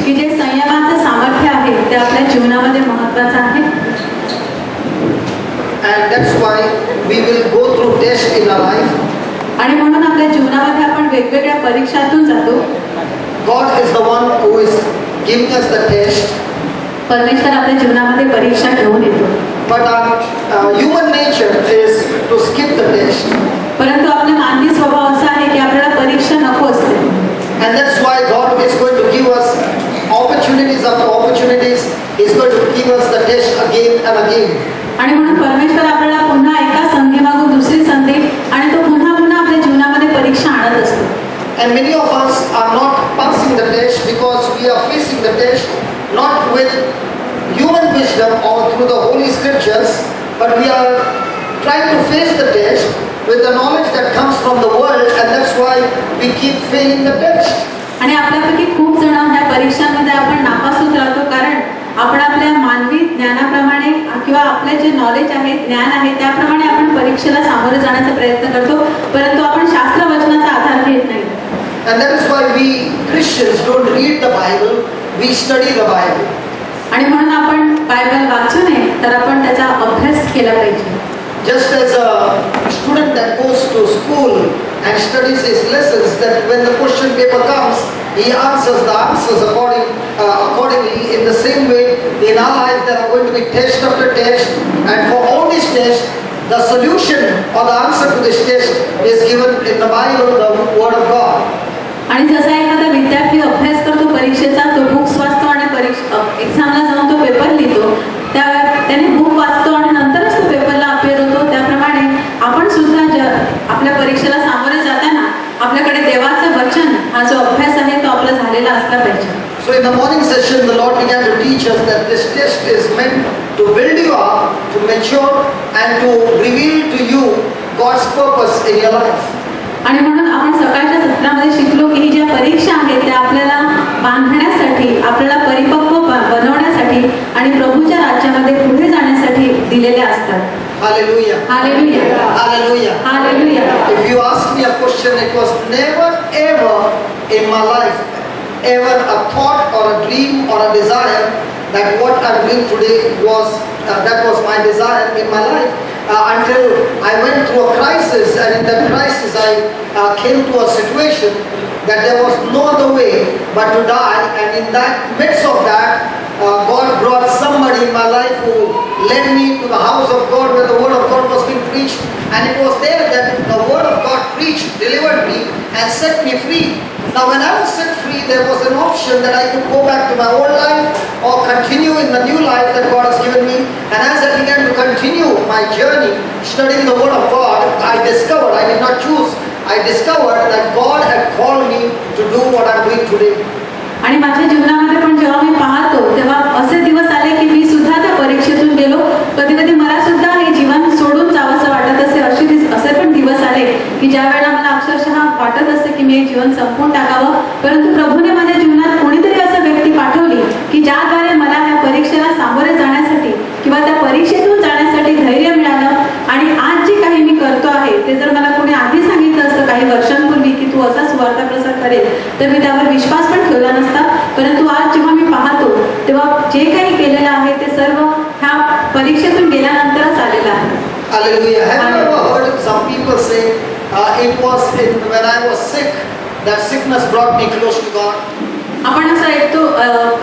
की जे संयमाचं सामर्थ्य आहे ते आपल्या जीवनामध्ये महत्त्वाचं आहे. And that's why we will go through tests in our life. आणि म्हणून आपल्या जीवनामध्ये आपण वेगवेगळ्या परीक्षातून जातो. God is the one who is giving us the test. परमेश्वर आपल्या जीवनामध्ये परीक्षा घेऊन येतो. But our human nature is to skip the test. परंतु आपला मानवी स्वभाव असा आहे की आपल्याला परीक्षा नको असते. And that's why God is going to give us opportunities after opportunities. He is going to give us the test again and again. आणि म्हणून परमेश्वर आपल्याला पुन्हा एका संधी मागून दुसरी संधी आणि तो पुन्हा पुन्हा आपल्या जीवनामध्ये परीक्षा आणत असतो. And many of us are not passing the test because we are facing the test not with human wisdom or through the holy scriptures, but we are trying to face the test with the knowledge that comes from the world, and that's why we keep failing the test. आणि आपल्यापैकी खूप जण ह्या परीक्षांमध्ये आपण नापास होत राहतो कारण आपण आपल्या मानवी ज्ञानाप्रमाणे किंवा आपले जे नॉलेज आहे ज्ञान आहे त्याप्रमाणे आपण परीक्षेला सामोरे जाण्याचा प्रयत्न करतो, परंतु आपण शास्त्र वचनाचा आधार घेत नाही. And that is why we Christians don't read the Bible, we study the Bible. आणि म्हणून आपण बायबल वाचू नये तर आपण त्याचा अभ्यास केला पाहिजे. Just as a student that goes to school and studies his lessons, that when the question paper comes, he answers the answers accordingly. In the same way, in our life there are going to be test after test, and for all these tests, the solution or the answer to this test is given in the Bible, the Word of God. आणि जसा एखादा विद्यार्थी अभ्यास करतो परीक्षेचा, तो books वाचतो आणि एक्झामला जाऊन तो पेपर लिहितो, त्याने बुक वाचतो आणि नंतरच तो पेपरला अपेअर होतो. त्याप्रमाणे आपण सुद्धा आपल्या परीक्षेला सामोरे जाताना आपल्याकडे देवाचं वचन हा जो अभ्यास आहे तो आपला झालेला असला पाहिजे. So in the morning session, the Lord began to teach us that this test is meant to build you up, to mature, and to reveal to you God's purpose in your life. आणि म्हणून आपण सकाळच्या सत्रामध्ये शिकलो की ही ज्या परीक्षा आहेत त्या आपल्याला बांधण्यासाठी, आपल्याला परिपक्व बनवण्यासाठी आणि प्रभूच्या राज्यामध्ये पुढे जाण्यासाठी दिलेल्या असतात. Hallelujah. Hallelujah. Hallelujah. Hallelujah. If you ask me a question, it was never ever in my life ever a thought or a dream or a desire that what I'm doing today was that was my desire in my life until I went through a crisis, and in that crisis I came to a situation that there was no other way but to die, and in that midst of that God brought somebody in my life who led me to the house of God where the word of God was being preached, and it was there that the word of God preached, delivered me and set me free. Now when I was set free, there was an option that I could go back to my old life or continue in the new life that God has given me. And as I began to continue my journey studying the word of God, I discovered, I did not choose, I discovered that God had called me to do what I'm doing today. आणि माझ्या जीवनामध्ये पण जेव्हा मी पाहतो तेव्हा असे दिवस आले की मी सुद्धा त्या परीक्षेतून गेलो. कधी कधी मला सुद्धा हे जीवन सोडून जावंसं वाटत असे असे पण दिवस आले की ज्या वेळेला मला अक्षरशः वाटत असते की मी हे जीवन संपवून टाकावं, परंतु प्रभूने माझ्या जीवनात कोणीतरी असं व्यक्ती पाठवली की ज्याद्वारे मला ह्या परीक्षेला सामोरे जाण्यासाठी किंवा त्या परीक्षेतून जाण्यासाठी धैर्य मिळालं. आणि आज जे काही मी करतो आहे ते जर मला कोणी आधी सांगितलं असतं काही वर्षांपूर्वी की तू असा सुवार्ता प्रसार करेल तर मी त्यावर विश्वास पण ठेवला नसता. परंतु आज जेव्हा मी पाहतो तेव्हा जे काही केलेलं आहे ते सर्व ह्या परीक्षेतून गेल्यानंतरच आलेलं आहे. Hallelujah. Have you ever heard some people say, it was when I was sick that sickness brought me close to God? आपण असं ऐकतो,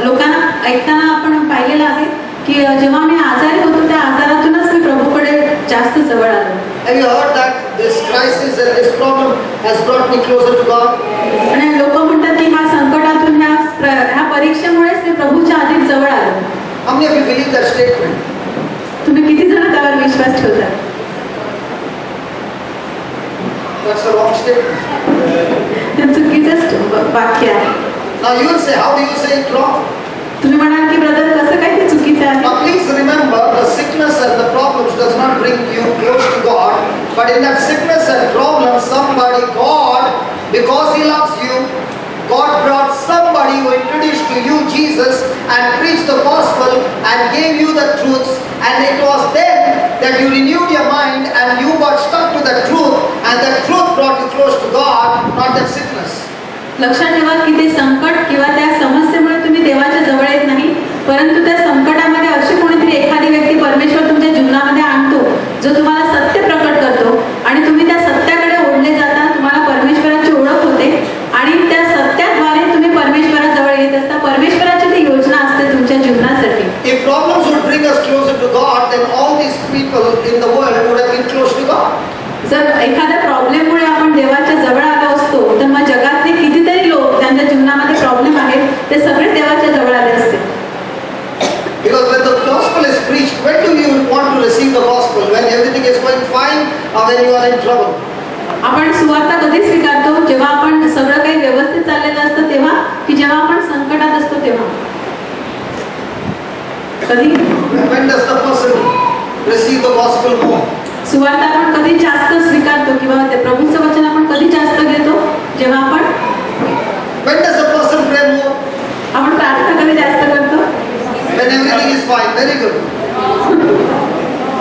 लोकांना ऐकताना आपण पाहिलेलं आहे की जेव्हा मी आजारी होतो त्या आजारातूनच मी प्रभूकडे जास्त जवळ आलो. Have you heard that this crisis and this problem has brought me closer to God? आणि लोक म्हणतात की ह्या संकटातून ह्या परीक्षेमुळेच मी प्रभूच्या अधिक जवळ आलो. How many of you believe that statement? तुम्ही किती जण त्यावर विश्वास ठेवता? That's a wrong statement. ते चुकीचंच वाक्य आहे. Now you will say, how do you say it wrong? तुम्ही म्हणाल की ब्रदर कसं काय ते चुकीचं आहे? Now please remember, the sickness and the problems does not bring you close to God, but in that sickness and problem, somebody, God, because He loves you, God brought somebody who introduced to you Jesus and preached the gospel and gave you the truths, and it was then that you renewed your mind and you got stuck to the truth, and the truth brought you close to God, not that sickness. लक्षात ठेवा की ते संकट किंवा त्या समस्येमुळे तुम्ही ते सगळे देवाच्या जवळ आले असते. Because when the gospel is preached, when do you want to receive the gospel? When everything is going fine or when you are in trouble? आपण सुवार्ता कधी स्वीकारतो? जेव्हा आपण सगळं काही व्यवस्थित चाललेलं असतं तेव्हा, की जेव्हा आपण संकटात असतो तेव्हा? कधी? When does the person receive the gospel more? सुवार्ता आपण कधी जास्त स्वीकारतो किंवा ते प्रभूचं वचन आपण कधी जास्त घेतो? जेव्हा आपण When does the person pray more? आपण प्रार्थना कधी जास्त करतो? When everything is fine, very good.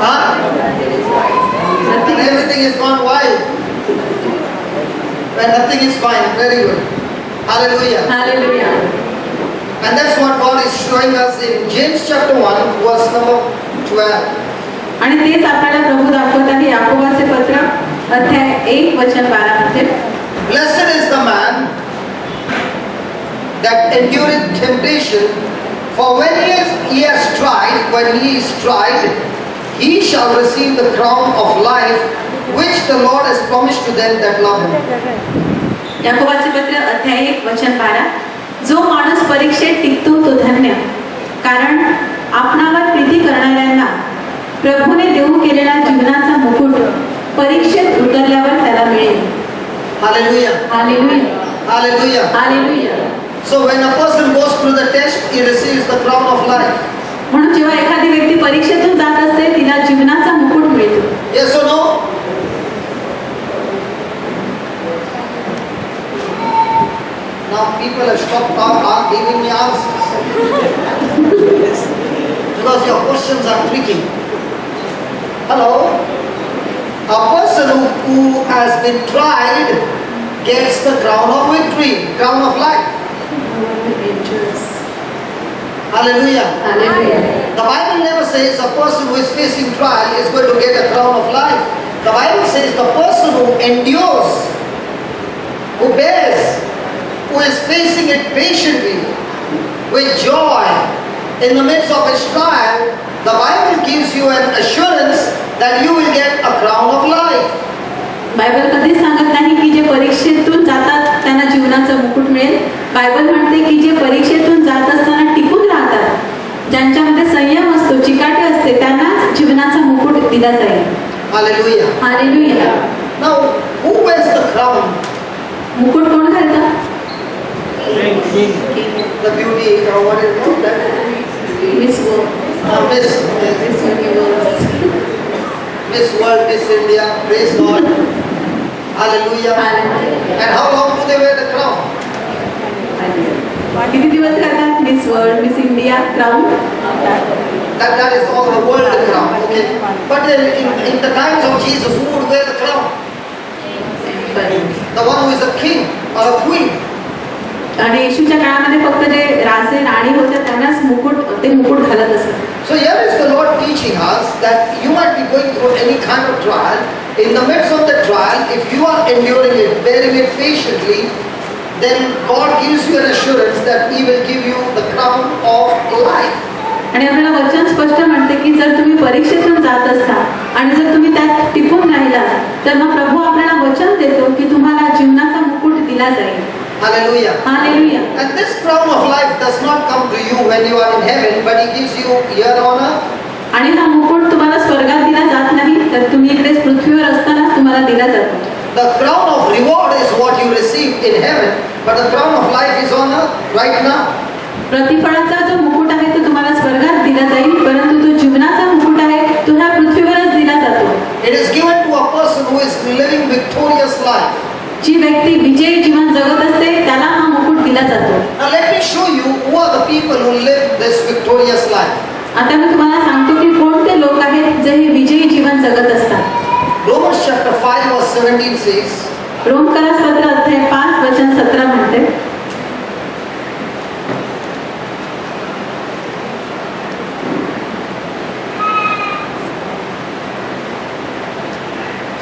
Huh? When everything is gone wild. When nothing is fine, very good. Hallelujah. Hallelujah. And that's what God is showing us in James chapter 1, verse number 12. आणि तेच आपल्याला प्रभू दाखवत आहे याकोबाचे पत्र अध्याय 1 वचन 12 मध्ये. Blessed is the man that endureth temptation, for when he has tried, when he is tried, he shall receive the crown of life which the Lord has promised to them that love him. याकोबाचे पत्र अध्याय 1 वचन 12. जो माणूस परीक्षेत टिकतो तो धन्य, कारण आपणावर प्रीती करणाऱ्यांना प्रभूने देऊ केलेला जीवनाचा मुकुट परीक्षेत उतरल्यावर त्याला मिळेल. Hallelujah. Hallelujah. Hallelujah. Hallelujah. So when a person goes through the test, he receives the crown of life. म्हणून जेव्हा एखादी व्यक्ती परीक्षेतून जात असते तिला जीवनाचा मुकुट मिळतो. Yes or no? Now people have stopped giving me answers. Because your questions are tricky. Hello? A person who has been tried gets the crown of victory, crown of life. Hallelujah. Hallelujah. The Bible never says a person who is facing trial is going to get a crown of life. The Bible says the person who endures, who bears, who is facing it patiently, with joy, in the midst of his trial, the Bible gives you an assurance that you will get a crown of life. Bible कधीच सांगत नाही की जे परीक्षेतून जातात त्यांना जीवनाचा मुकुट मिळेल. बायबल म्हणते की जे परीक्षेतून जात असताना टिकून राहतात, ज्यांच्यामध्ये संयम असतो, चिकाटी असते, त्यांनाच जीवनाचा मुकुट दिला जाईल. Hallelujah. Hallelujah. Now, who wears the crown? मुकुट कोण घालतं? The beauty, or what is it? Miss world. Miss universe. Miss World, Miss India, praise God. Hallelujah. And how long do they wear the crown? किती दिवस घालतात miss world, miss India, crown? That is all the world crown, okay. But in the times of Jesus, who would wear the crown? The one who is a king or a queen. आणि येशूच्या काळामध्ये फक्त जे राजे राणी होते त्यांनाच ते मुकुट घालत असत. So here is the Lord teaching us that you might be going through any kind of trial. In the midst of the trial, if you are enduring it, bearing it patiently, then God gives you an assurance that He will give you the crown of life. आणि आपल्याला वचन स्पष्ट म्हणते की जर तुम्ही परीक्षेतून जात असता आणि जर तुम्ही त्यात टिकून राहिला तर मग प्रभू आपल्याला वचन देतो की तुम्हाला जीवनाचा मुकुट दिला जाईल. Hallelujah. Hallelujah. And this crown of life does not come to you when you are in heaven, but He gives you here on earth. आणि हा मुकुट तुम्हाला स्वर्गात दिला जात नाही, तर तुम्ही इकडे पृथ्वीवर असताना तुम्हाला दिला जातो. The crown of reward is what you receive in heaven, but the crown of life is on earth right now. प्रतिफळाचा जो मुकुट आहे तो तुम्हाला स्वर्गात दिला जाईल, परंतु तो जीवनाचा मुकुट आहे तो ह्या पृथ्वीवरच दिला जातो. It is given to a person who is living victorious life. जी व्यक्ती विजयी जीवन जगत असते त्याला हा मुकुट दिला जातो. Now let me show you who are the people who live this victorious life. आता मी तुम्हाला सांगतो की कोणते लोक आहेत जे हे विजयी जीवन जगत असतात. Romans chapter 5 verse 17 says, रोमकरास पत्र अध्याय 5 वचन 17 म्हणते,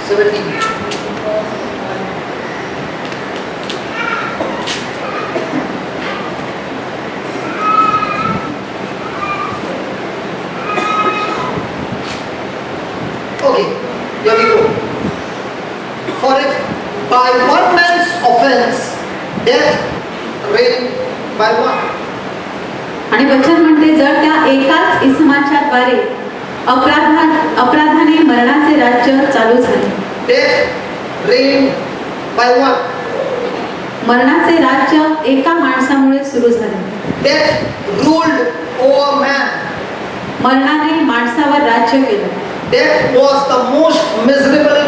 17. Okay, here we go. For if by one man's offense death reigned by one, वचन म्हणते जर त्या एकाच इसमाच्या द्वारे अपराधाने मरणाचे राज्य चालू झाले. Death reigned by one. मरणाचे राज्य एका माणसामुळे सुरू झाले. Death ruled over man. मरणाने माणसावर राज्य केलं. Death was the most miserable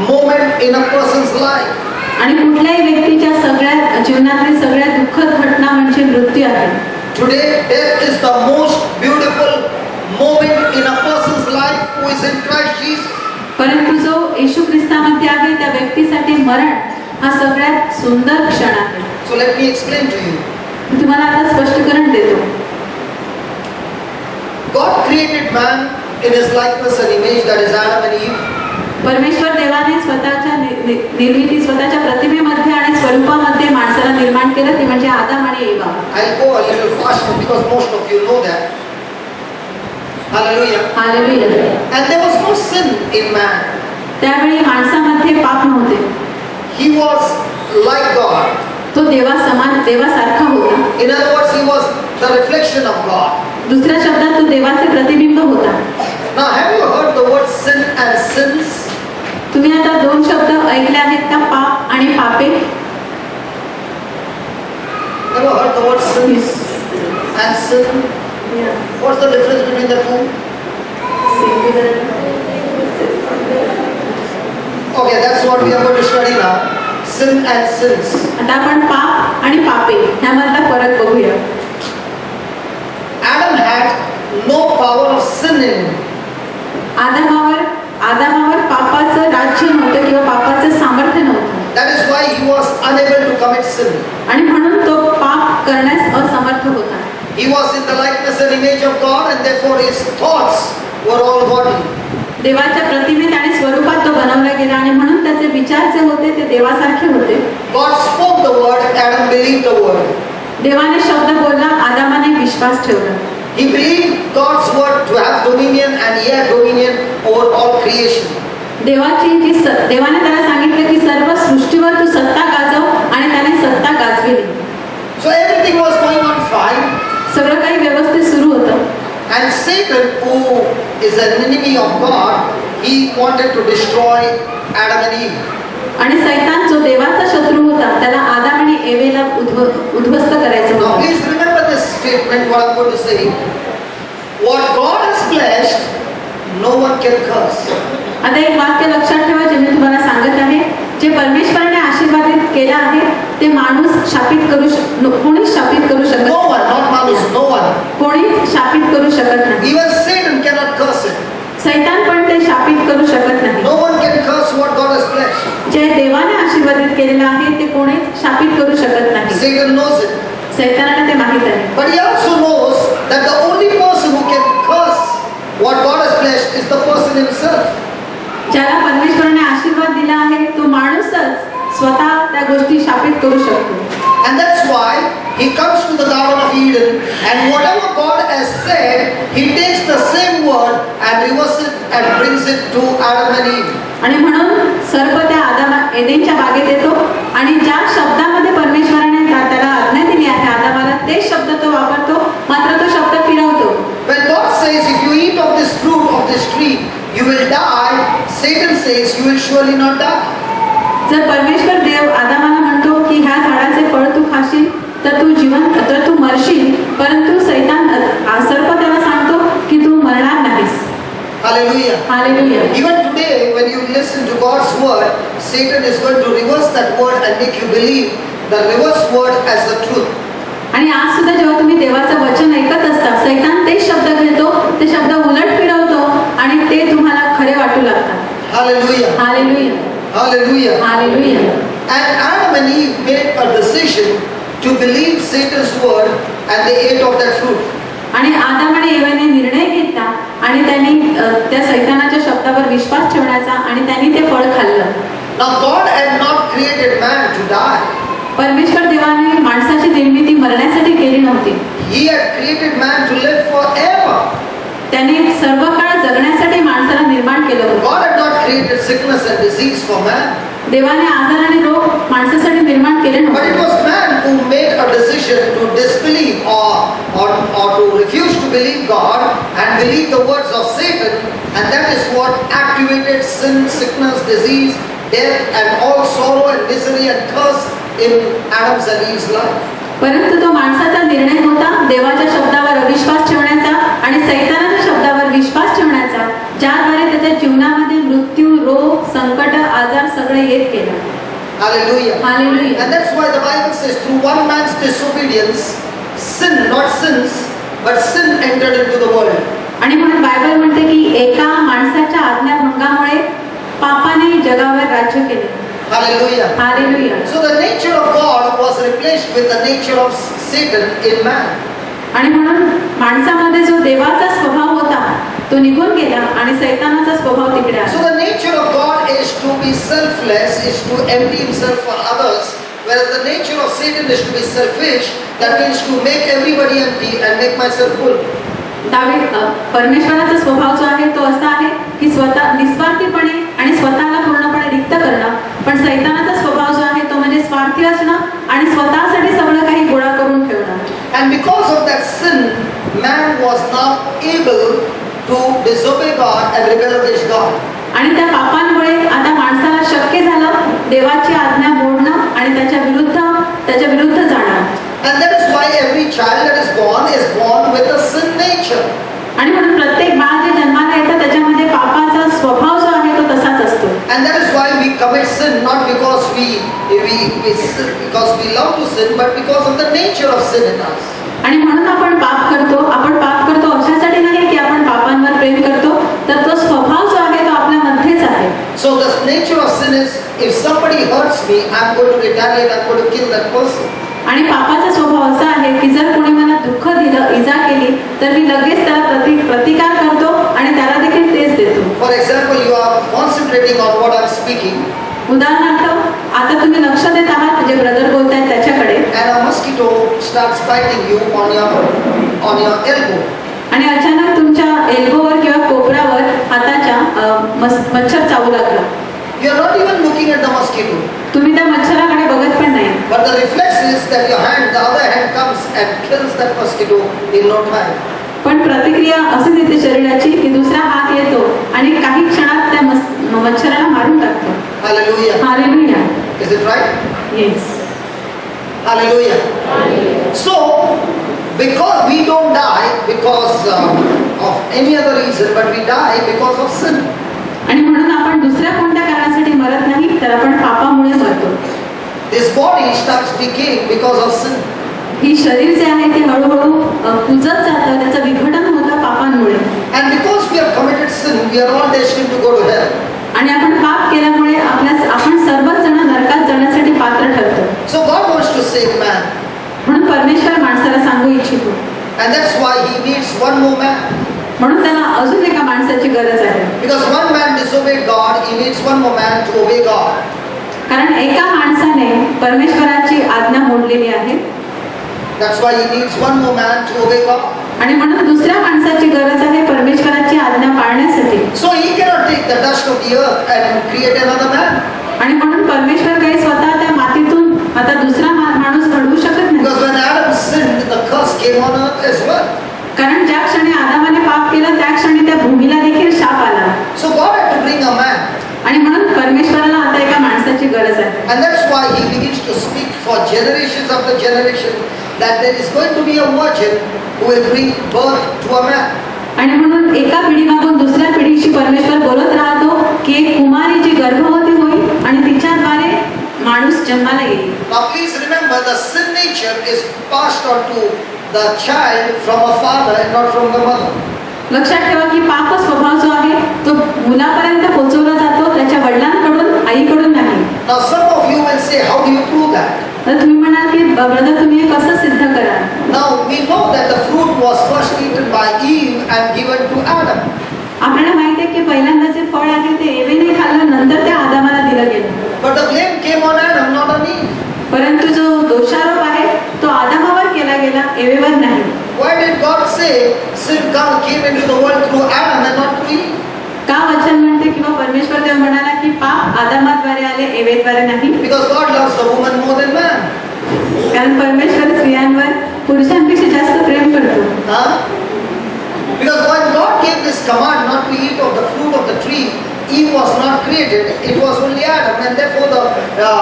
moment in a person's life. आणि कुठल्याही व्यक्तीच्या सगळ्यात जीवनातली सगळ्यात दुःखद घटना म्हणजे मृत्यू आहे. Today, death is the most beautiful moment in a person's life who is in Christ Jesus. परंतु जो येशू ख्रिस्तामध्ये आहे त्या व्यक्तीसाठी मरण हा सगळ्यात सुंदर क्षण आहे. So let me explain to you. मी तुम्हाला आता स्पष्टीकरण देतो. God created man in his likeness and image, that is Adam and Eve. परमेश्वर देवाने स्वतःच्या निर्मिती स्वतःच्या प्रतिमेमध्ये आणि स्वरूपामध्ये माणसाला निर्माण केलं ते म्हणजे आदम आणि एवा. I'll go a little faster because most of you know that. Hallelujah. Hallelujah. And there was no sin in man. त्यावेळी माणसामध्ये पाप नव्हते. He was like God. तो देवासारखा होता. In other words, he was the reflection of God. दुसऱ्या शब्दात तो देवाचे प्रतिबिंब होता. Now, have you heard the word sin and sins? तुम्ही आता दोन शब्द ऐकले आहेत का, पाप आणि पापे? Ever heard the word sins and sin? What's the difference between the two? Okay, that's what we are going to study now. Sin and sins. आता आपण पाप आणि पापे ह्यामधला फरक बघूया. Adam had no power of sin in him. आदामावर पापाचं राज्य नव्हतं किंवा पापाचं सामर्थ्य नव्हतं. That is why he was unable to commit sin. आणि म्हणून तो पाप करण्यास असमर्थ होता. He was in the likeness and image of God, and therefore his thoughts were all godly. देवाच्या प्रतिमेत आणि स्वरूपात तो बनवला गेला आणि म्हणून त्याचे विचार जे होते ते देवासारखे होते. God spoke the word, Adam believed the word. देवाने शब्द बोलला, आदामाने विश्वास ठेवला. He believed God's word to have dominion, and he had dominion over all creation. देवाने त्याला सांगितलं की सर्व सृष्टीवर तू सत्ता गाजव आणि त्याने सत्ता गाजविली. So everything was going on fine. सगळं काही व्यवस्थित सुरू होतं. And Satan, who is an enemy of God, he wanted to destroy Adam and Eve. आणि सैतान जो देवाचा शत्रू होता त्याला आदाम आणि एवेला उद्ध्वस्त करायचं Now होतं. please remember this statement, what I'm going to say. What God has blessed, no one can curse. आता एक वाक्य लक्षात ठेवा जे मी तुम्हाला सांगत आहे. जे परमेश्वराने आशीर्वादित केलं आहे ते माणूस कोणीच शापित करू शकत No one, not manus, no one. कोणीच शापित करू शकत नाही. Even Satan cannot curse it. सैतान पण ते शापित करू शकत नाही. No one can curse what God has blessed. जे देवाने आशीर्वादित केलेलं आहे ते कोणीच शापित करू शकत नाही. Satan knows it. सैतानाला ते माहित आहे. But he also knows that the only person who can curse what God has blessed is the person himself. ज्याला परमेश्वराने आशीर्वाद दिला आहे तो माणूसच स्वतः त्या गोष्टी शापित करू शकतो. And that's why he comes to the Garden of Eden, and whatever God has said, he takes the same word and reverses it and brings it to Adam and Eve. आणि म्हणून सर्प त्या एदेनच्या बागेत येतो आणि ज्या शब्दामध्ये परमेश्वराने त्याला आज्ञा दिली आहे आदामाला ते शब्द तो वापरतो, मात्र तो शब्द फिरवतो. When God says, if you eat of this fruit of this tree, you will die, Satan says, you will surely not die. जर परमेश्वर देव आदामाला म्हणतो की ह्या झाडाचे फळ तू खाशील तर तू मरशील, परंतु सैतान सर्प त्याला सांगतो की तू मरणार नाहीस. Hallelujah. Hallelujah. Even today, when you listen to God's word, Satan is going to reverse that word and make you believe the reverse word as the truth. आणि आज सुद्धा जेव्हा तुम्ही देवाचं वचन ऐकत असता सैतान तेच शब्द घेतो, ते शब्द उलट फिरवतो आणि ते तुम्हाला खरे वाटू लागतात. Hallelujah. Hallelujah. Hallelujah. Hallelujah. And Adam and Eve made a decision to believe Satan's word, and they ate of that fruit. आणि आदाम आणि एवाने निर्णय घेतला आणि त्यांनी त्या सैतानाच्या शब्दावर विश्वास ठेवण्याचा आणि त्यांनी ते फळ खाल्लं. Now God had not created man to die. परमेश्वर देवाने माणसाची निर्मिती मरण्यासाठी केली नव्हती. He had created man to live forever. त्यांनी सर्व काळ जगण्यासाठी माणसाला निर्माण केलं होतं. God had not created sickness and disease for man. देवाने आजार आणि रोग माणसासाठी निर्माण केले But it नव्हते. was man who made a decision to disbelieve or to refuse to believe God and believe the words of Satan, and that is what activated sin, sickness, disease, death, and all sorrow and misery and curse in Adam's and Eve's life. परंतु तो माणसाचा निर्णय होता देवाच्या शब्दावर अविश्वास ठेवण्याचा आणि सैतानाच्या शब्दावर विश्वास ठेवण्याचा, ज्याद्वारे त्याच्या जीवनामध्ये मृत्यू, रोग, संकट, आजार सगळे येत गेले. Hallelujah. Hallelujah. And that's why the Bible says through one man's disobedience, sin, not sins, but sin entered into the world. आणि म्हणून बायबल म्हणते की एका माणसाच्या आज्ञाभंगामुळे पापाने जगावर राज्य केले. Hallelujah. Hallelujah. So the nature of God was replaced with the nature of Satan in man. आणि म्हणून माणसामध्ये जो देवाचा स्वभाव होता तो निघून गेला आणि सैतानाचा स्वभाव तिकडे आला. So the nature of God is to be selfless, is to empty himself for others, whereas the nature of Satan is to be selfish, that means to make everybody empty and make myself full. परमेश्वराचा स्वभाव जो आहे तो असा आहे की स्वतः निस्वार्थीपणे आणि स्वतःला पूर्णपणे रिक्त करणं, पण सैतानाचा स्वभाव जो आहे तो म्हणजे स्वार्थी असणं आणि स्वतःसाठी सगळं काही गोळा करून ठेवणं. And because of that sin, man was not able to disobey God and rebel against God. आणि त्या पापांमुळे आता माणसाला शक्य झालं देवाची आज्ञा मोडणं आणि त्याच्या विरुद्ध जाणं. And that is why every child that is born with a sin nature. आणि म्हणून प्रत्येक बाळ जे जन्माला येतं त्याच्यामध्ये पापाचा स्वभाव जो आहे तो तसाच असतो. And that is why we commit sin, not because we sin, because we love to sin, but because of the nature of sin in us. आणि म्हणून आपण पाप करतो अशासाठी नाही की आपण पापांवर प्रेम करतो, तर तो स्वभाव जो आहे तो आपल्यामध्येच आहे. So the nature of sin is, if somebody hurts me, I'm going to retaliate, I'm going to kill that person. आणि पापाचा स्वभाव असा आहे की जर कोणी मला दुःख दिलं, इजा केली, तर मी लगेच त्याला प्रतिकार करतो आणि त्याला देखील तेच देतो. For example, you are concentrating on what I'm speaking. उदाहरणार्थ आता तुम्ही लक्ष देत आहात जे ब्रदर बोलतायत त्याच्याकडे, And a mosquito starts biting you on your elbow. आणि अचानक तुमच्या एल्बोवर किंवा कोपरावर हाताच्या मच्छर चावू लागला. You are not even looking at the mosquito. तुम्ही त्या मच्छराकडे बघत पण नाही, But the reflex is that the other hand comes and kills that mosquito in no time. पण प्रतिक्रिया अशी देते शरीराची की दुसरा हात येतो आणि काही क्षणात त्या मच्छराला मारून टाकतो. Hallelujah. Hallelujah. Is it right? Yes. Hallelujah. So, because we don't die because of any other reason, but we die because of sin. आणि म्हणून आपण दुसऱ्या कोणत्या कारणासाठी मरत नाही, तर आपण पापामुळे मरतो. This body starts decaying because of sin. ही शरीर जे आहे ते हळूहळू कुजत जातं, त्याचं विघटन होतं पापांमुळे. And because we have committed sin, we are all destined to go to hell. आणि आपण पाप केल्यामुळे आपण सर्वच जण नरकात जाण्यासाठी पात्र ठरतो. So God wants to save man. म्हणून परमेश्वर माणसाला सांगू इच्छितो. And that's why he needs one more man. म्हणून त्याला अजून एका माणसाची गरज आहे. Because one man disobeyed God, he needs one more man to obey God. कारण एका माणसाने परमेश्वराची आज्ञा मोडलेली आहे. That's why he needs one more man to obey God. आणि म्हणून दुसऱ्या माणसाची गरज आहे परमेश्वराची आज्ञा पाळण्यासाठी. So he cannot take the dust of the earth and create another man. आणि म्हणून परमेश्वर काही स्वतः त्या मातीतून आता दुसरा माणूस घडवू शकत नाही. Because when Adam sinned, the curse came on earth as well. कारण ज्या क्षणी आदामाने पाप केलं त्या क्षणी त्या भूमीला देखील शाप आला. So God had to bring a man. आणि म्हणून परमेश्वराला आता एका माणसाची गरज आहे. And that's why he begins to speak for generations after generation that there is going to be a virgin who will bring birth to a man. आणि म्हणून एका पिढीमागून दुसऱ्या पिढीशी परमेश्वर बोलत राहतो की एक कुमारी जी गर्भवती होईल आणि तिच्याद्वारे माणूस जन्माला येईल. Now please remember, the sin nature is passed on to the child from a father and not from the mother. लक्षात ठेवा की पाप स्वभाव जो आहे तो मुलापर्यंत पोहोचवला जातो त्याच्या वडिलांकडून, आईकडून नाही. Now some of you will say, how do you prove that? तर तुम्ही म्हणाल की ब्रदर तुम्ही हे कसं सिद्ध कराल? Now we know that the fruit was first eaten by Eve and given to Adam. आपल्याला माहिती आहे की पहिल्यांदा जे फळ आहे ते एवेने खाल्लं, नंतर ते आदामाला दिलं गेलं. But the blame came on Adam, not on Eve. परंतु जो दोषारोप आहे तो आदामावर केला गेला, एवेवर नाही. Why did God say sin came into the world through Adam and not through Eve? का वचन म्हणते किंवा परमेश्वर तेव्हा म्हणाला की पाप आदामाद्वारे आले, एवेद्वारे नाही. Because God loves the woman more than man. कारण परमेश्वर स्त्रियांवर पुरुषांपेक्षा जास्त प्रेम करतो. Huh? Because when God gave this command not to eat of the fruit of the tree, Eve was not created, it was only Adam, and therefore the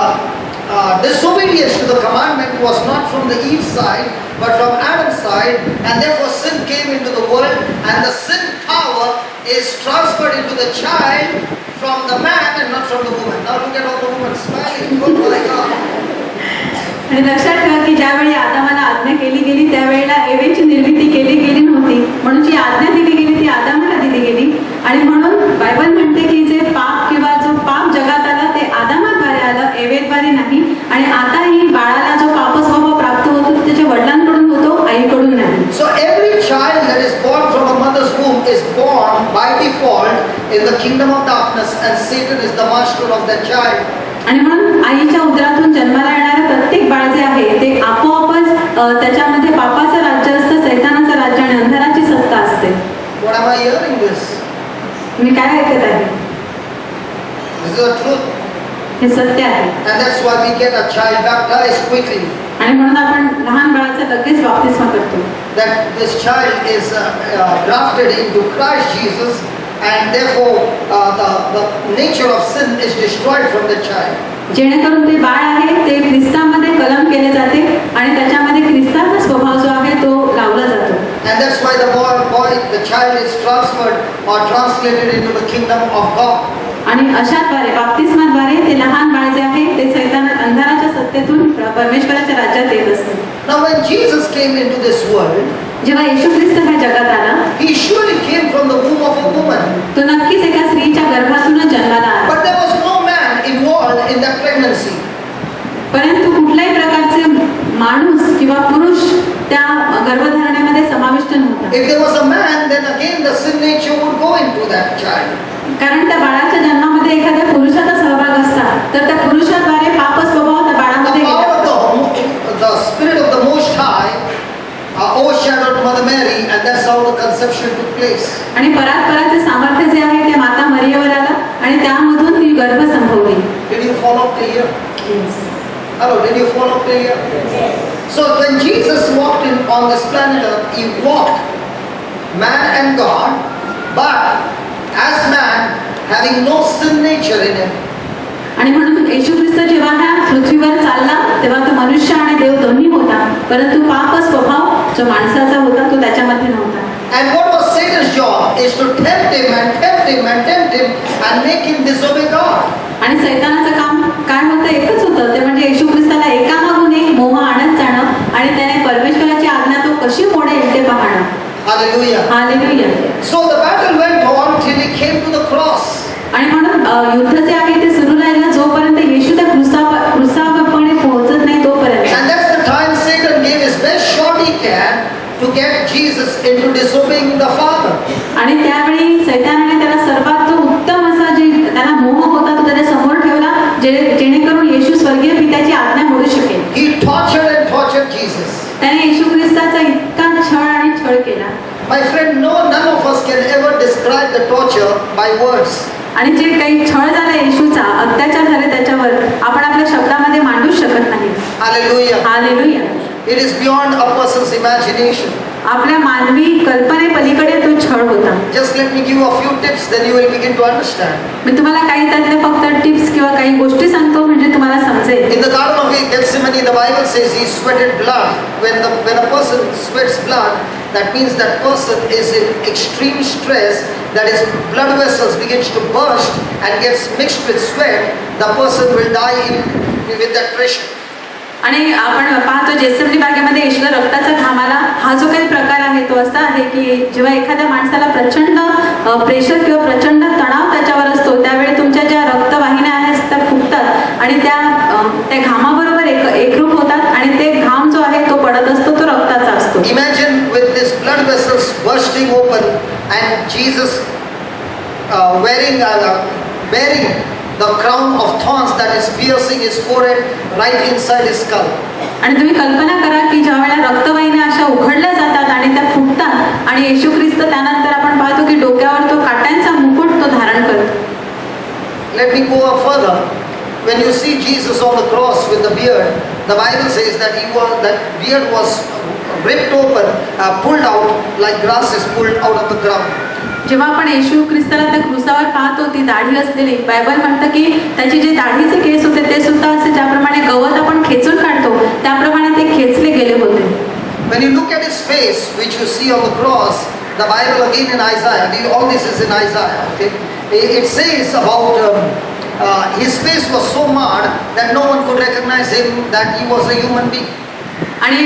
disobedience to the commandment was not from the Eve side, but from Adam's side, and therefore sin came into the world, and the sin power is transferred into the child from the man and not from the woman. Now look at all the women smiling. Oh my God. आणि लक्षात ठेवा की ज्यावेळी आदामाला आज्ञा केली गेली त्यावेळेला एवेची निर्मिती केली गेली नव्हती, म्हणून जी आज्ञा दिली गेली ती आदामाला दिली गेली. आणि म्हणून बायबल म्हणते की जे पाप किंवा जो पाप जगात आला ते आदामाद्वारे आलं, एवेद्वारे नाही. आणि आताही बाळाला जो पाप स्वभाव प्राप्त होतो तो त्याच्या वडिलांकडून होतो, आईकडून नाही. So every child that is born from a mother's womb is born by default in the kingdom of darkness, and Satan is the master of that child. आणि म्हणून आईच्या उदरातून जन्माला येणारं प्रत्येक बाळ जे आहे ते आपोआपच त्याच्यामध्ये पापाचं राज्य असतं, सैतानाचं राज्य आणि अंधाराची सत्ता असते. What am I hearing this? मी काय ऐकत आहे? This is the truth. हे सत्य आहे. And that's why we get a child baptized quickly. आणि म्हणून आपण लहान बाळाचा लगेच बाप्तिस्मा करतो. That this child is grafted into Christ Jesus, and therefore the nature of sin is destroyed from the child. जेणेकरून ते बाळ आहे ते ख्रिस्तामध्ये कलम केले जाते आणि त्याच्यामध्ये ख्रिस्ताचा स्वभाव जो आहे तो लावला जातो. And that's why the child is transferred or translated into the kingdom of God. आणि अशाद्वारे बाप्तिस्माद्वारे ते लहान बाळ जे आहे ते सैतान अंधाराच्या सत्तेतून परमेश्वराच्या राज्यात येत असते. Now when Jesus came into this world, जेव्हा येशू ख्रिस्त ह्या जगात आला, he surely came from the womb of a woman. तो नक्कीच एका स्त्रीच्या गर्भातूनच जन्माला आला. But there was no man involved in that pregnancy. परंतु कुठल्याही प्रकारचे माणूस किंवा पुरुष त्या गर्भधारणेमध्ये समाविष्ट नव्हता. If there was a man, then again the sin nature would go into that child. कारण त्या बाळाच्या जन्मामध्ये एखाद्या पुरुषाचा सहभाग असता तर त्या पुरुषाद्वारे पाप स्वभाव त्या बाळामध्ये The power of the Spirit of the Most High overshadowed Mother Mary, and that's how the conception took place. आणि परात्पराचे सामर्थ्य जे आहे ते माता मरियेवर आलं आणि त्यामधून ती गर्भ संभवली. Did you follow up to here? Hello, did you follow up to here? Yes. So when Jesus walked on this planet Earth, he walked man and God, but as man having no sin nature in him. आणि म्हणून येशू ख्रिस्त जेव्हा ह्या पृथ्वीवर चालला तेव्हा तो मनुष्य आणि देव दोन्ही होता, परंतु पाप स्वभाव जो माणसाचा होता तो त्याच्यामध्ये नव्हता. And what was Satan's job is to tempt him and tempt him and tempt him and make him disobey God. आणि सैतानाचं काम काय होतं? एकच होतं, ते म्हणजे येशू ख्रिस्ताला एकामागून एक मोह आणत जाणं आणि त्याने परमेश्वराची आज्ञा तो कशी मोडेल ते पाहणं. Hallelujah. Hallelujah. So the battle went on till he came to the cross. आणि म्हणून युद्ध जे आहे ते सुरू राहिलं जोपर्यंत येशू त्या क्रुसावरपणे पोहोचत नाही तोपर्यंत. And that's the time Satan gave his best shot he can to get Jesus into disobeying the Father. आणि त्यावेळी सैतानाने त्याला सर्वात जो उत्तम असा जे त्याला मोह होता तो त्याच्या समोर ठेवला जेणेकरून येशू स्वर्गीय पित्याची आज्ञा मोडू शकेल. He tortured and tortured Jesus. त्याने येशू ख्रिस्ताचा इतका छळ आणि छळ केला. My friend, none of us can ever describe the torture by words. आणि जे काही छळ झाला येशूचा, अत्याचार झाले त्याच्यावर आपण आपल्या शब्दामध्ये मांडूच शकत नाही. Hallelujah. Hallelujah. It is beyond a person's imagination. आपल्या मानवी कल्पने पलीकडे तो छळ होता. Just let me give you a few tips, then you will begin to understand. मी तुम्हाला काही त्यातले फक्त टिप्स किंवा काही गोष्टी सांगतो म्हणजे तुम्हाला समजेल. In the Garden of Gethsemane, the Bible says he sweated blood. When a person sweats blood, that means that person is in extreme stress. That is, blood vessels begins to burst and gets mixed with sweat. The person will die with that pressure. आणि आपण पाहतो जेसमनी बागेमध्ये येशूला रक्ताचा घाम आला. हा जो काही प्रकार आहे तो असा आहे की जेव्हा एखाद्या माणसाला प्रचंड प्रेशर किंवा प्रचंड तणाव त्याच्यावर असतो त्यावेळी तुमच्या ज्या रक्तवाहिन्या आहेत त्या फुगतात आणि त्या घामाबरोबर एकरूप होतात आणि ते घाम जो आहे तो पडत असतो तो रक्ताचा असतो. Imagine with this blood vessels bursting open and Jesus wearing the crown of thorns that is piercing his forehead right inside his skull. आणि तुम्ही कल्पना करा की ज्या वेळेला रक्तवाहिन्या अशा उघडल्या जातात आणि त्या फुटतात आणि येशू ख्रिस्त त्यानंतर आपण पाहतो की डोक्यावर तो काट्यांचा मुकुट तो धारण करतो. Let me go go further, when you see Jesus on the cross with the beard, the Bible says that that beard was ripped open, pulled out like grass is pulled out of the ground. जेव्हा आपण येशू ख्रिस्ताला त्या क्रूसावर पाहतो ती दाढी असलेली, Bible म्हणतं की त्याचे जे दाढीचे केस होते ते सुद्धा असे ज्याप्रमाणे गवत आपण खेचून काढतो त्याप्रमाणे ते खेचले गेले होते. When you look at his face, which you see on the cross, the Bible again in Isaiah, all this is in Isaiah, okay? It says about his face was so marred that no one could recognize him, that he was a human being. आणि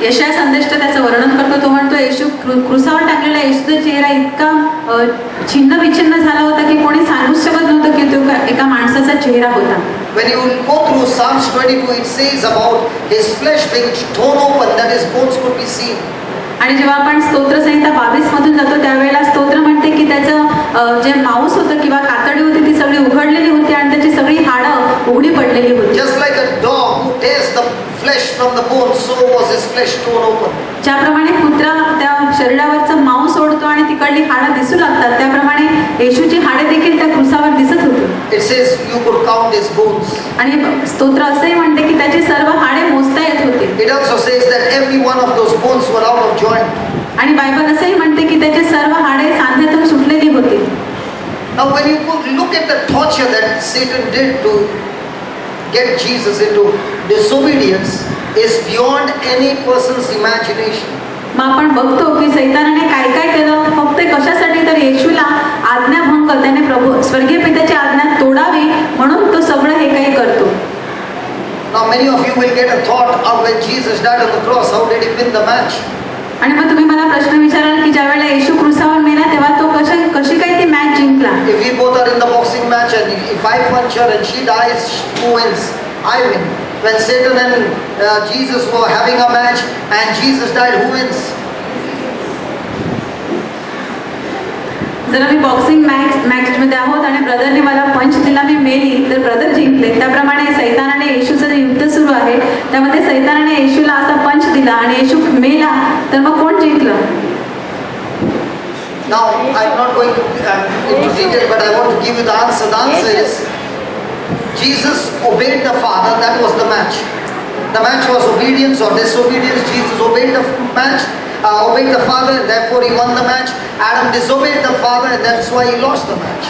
यशाया संदेष्ट त्याचं वर्णन करतो. तो म्हणतो येशू क्रूसावर टाकलेला येशूचा चेहरा इतका छिन्न विछिन्न झाला होता की कोणी सांगूच शकत नव्हतं की तो एका माणसाचा चेहरा होता. When you go through Psalms 22, it says about his flesh being torn open, that his bones could be seen. आणि जेव्हा आपण स्तोत्र संहिता 22 मधून जातो त्यावेळेला स्तोत्र म्हणते की त्याचं जे मांस होतं किंवा कातडी होती ती सगळी उघडलेली होती आणि त्याची सगळी हाडं उघडी पडलेली होती. Just like a dog who tears the flesh from the bones, so was his flesh torn open. ज्याप्रमाणे कुत्रा त्या शरीरावरचं मांस ओढतो आणि तिकडली हाडं दिसू लागतात त्याप्रमाणे येशूची हाडे देखील त्या क्रूसावर दिसत होती. It says you could count his bones. आणि स्तोत्र असंही म्हणते की त्याची सर्व हाडे मोजता येत होती. It also says that every one of those bones were out of joint. आणि बायबल असंही म्हणते की त्याची सर्व हाडे सांध्यातून सुटलेली होती. Now when you look at the torture that Satan did to get Jesus into disobedience, is beyond any person's imagination. मग आपण बघतो की सैतानाने काय काय केलं, फक्त कशासाठी तर येशूला आज्ञाभंग, त्याने प्रभू स्वर्गीय पित्याची आज्ञा तोडावी म्हणून तो सगळं हे काही करतो. Now many of you will get a thought of when Jesus died on the cross, how did he win the match? आणि मग तुम्ही मला प्रश्न विचाराल की ज्यावेळेला येशू क्रूसावर मेला तेव्हा तो कशी काय ती मॅच जिंकला. If we both are in the boxing match and if I punch her and she dies, who wins? I win. When Satan and Jesus were having a match and Jesus died, who wins? जर आम्ही boxing मॅचमध्ये आहोत आणि ब्रदरने मला पंच दिला, मी मेली, तर ब्रदर जिंकले. त्याप्रमाणे सैतानाने येशूचं जे युद्ध सुरू आहे त्यामध्ये सैतानाने येशूला असा पंच दिला आणि येशू मेला, तर मग कोण जिंकलं? Now I'm not going into detail, but I want to give you the answer. The answer is Jesus obeyed the Father. That was the match. The match was obedience or disobedience. Jesus obeyed the match. Obeyed the Father, and therefore he won the match. Adam disobeyed the Father, and that's why he lost the match.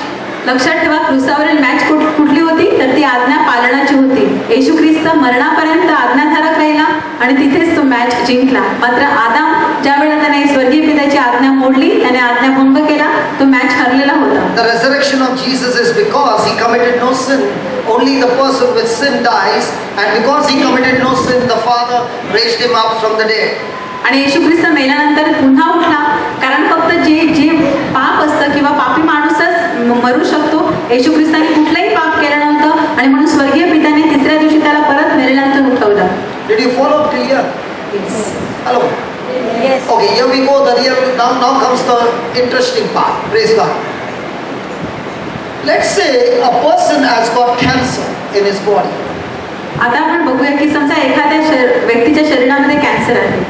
लक्षात ठेवा, क्रूसावरील match कुठली होती तर ती आज्ञा पालनाची होती. येशू ख्रिस्त मरणापर्यंत आज्ञाधारक राहिला आणि तिथेच तो मॅच जिंकला. मात्र आदाम ज्या वेळेला त्याने स्वर्गीय पित्याची आज्ञा मोडली, त्याने आज्ञाभंग केला, तो मॅच हरलेला होता. The resurrection of Jesus is because he committed no sin. Only the person with sin dies, and because he committed no sin, the Father raised him up from the dead. आणि येशू ख्रिस्त मेल्यानंतर पुन्हा उठला, कारण फक्त जे पाप असतं किंवा पापी माणूसच मरू शकतो. येशू ख्रिस्ताने कुठलंही पाप केलं नव्हतं आणि म्हणून स्वर्गीय पित्याने तिसऱ्या दिवशी त्याला परत मेल्यानंतर उठवलं. Did you follow till here? Yes. Hello? Yes. Okay, here we go. Now comes the interesting part. Praise God. Let's say a person has got cancer in his body. आता आपण बघूया की समजा एखाद्या व्यक्तीच्या शरीरामध्ये कॅन्सर आहे.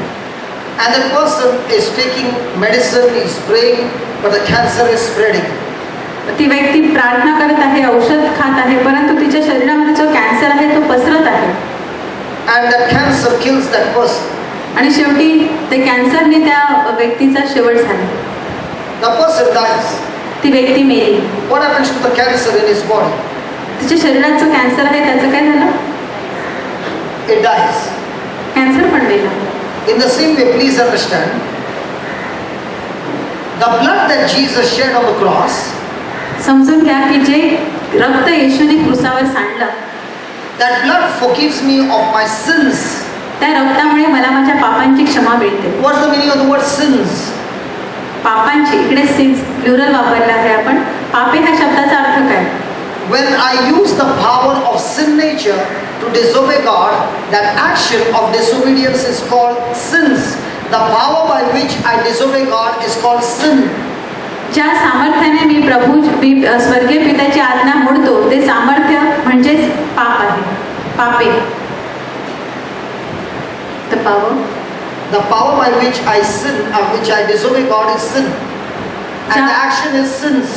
And that person is taking medicine, is praying, but the cancer is spreading. ती व्यक्ती प्रार्थना करत आहे, औषध खात आहे, परंतु तिच्या शरीरामध्ये जो कॅन्सर आहे तो पसरत आहे. And that cancer kills that person. आणि शेवटी ते कॅन्सरने त्या व्यक्तीचा शेवट झाला. The person dies. ती व्यक्ती मेली. What happens to the cancer in his body? तिच्या शरीरात जो कॅन्सर आहे त्याचं काय झालं? It dies. कॅन्सर पण मेला. In the same way, please understand, the blood that Jesus shed on the cross, समजून घ्या की जे रक्त येशूने क्रूसावर सांडलं, that blood forgives me of my sins. त्या रक्तामुळे मला माझ्या पापांची क्षमा मिळते. What's the meaning of the word sins? पापांची, इकडे सिन्स प्लुरल वापरला आहे आपण. पापे ह्या शब्दाचा अर्थ काय? When I use the power of sin nature to disobey God, that action of disobedience is called sins. The power by which I disobey God is called sin. ज्या सामर्थ्याने मी स्वर्गीय पित्याची आज्ञा मोडतो ते सामर्थ्य म्हणजेच पाप आहे, पापे. The power by which I sin, which I disobey God is sin. And the action is sins.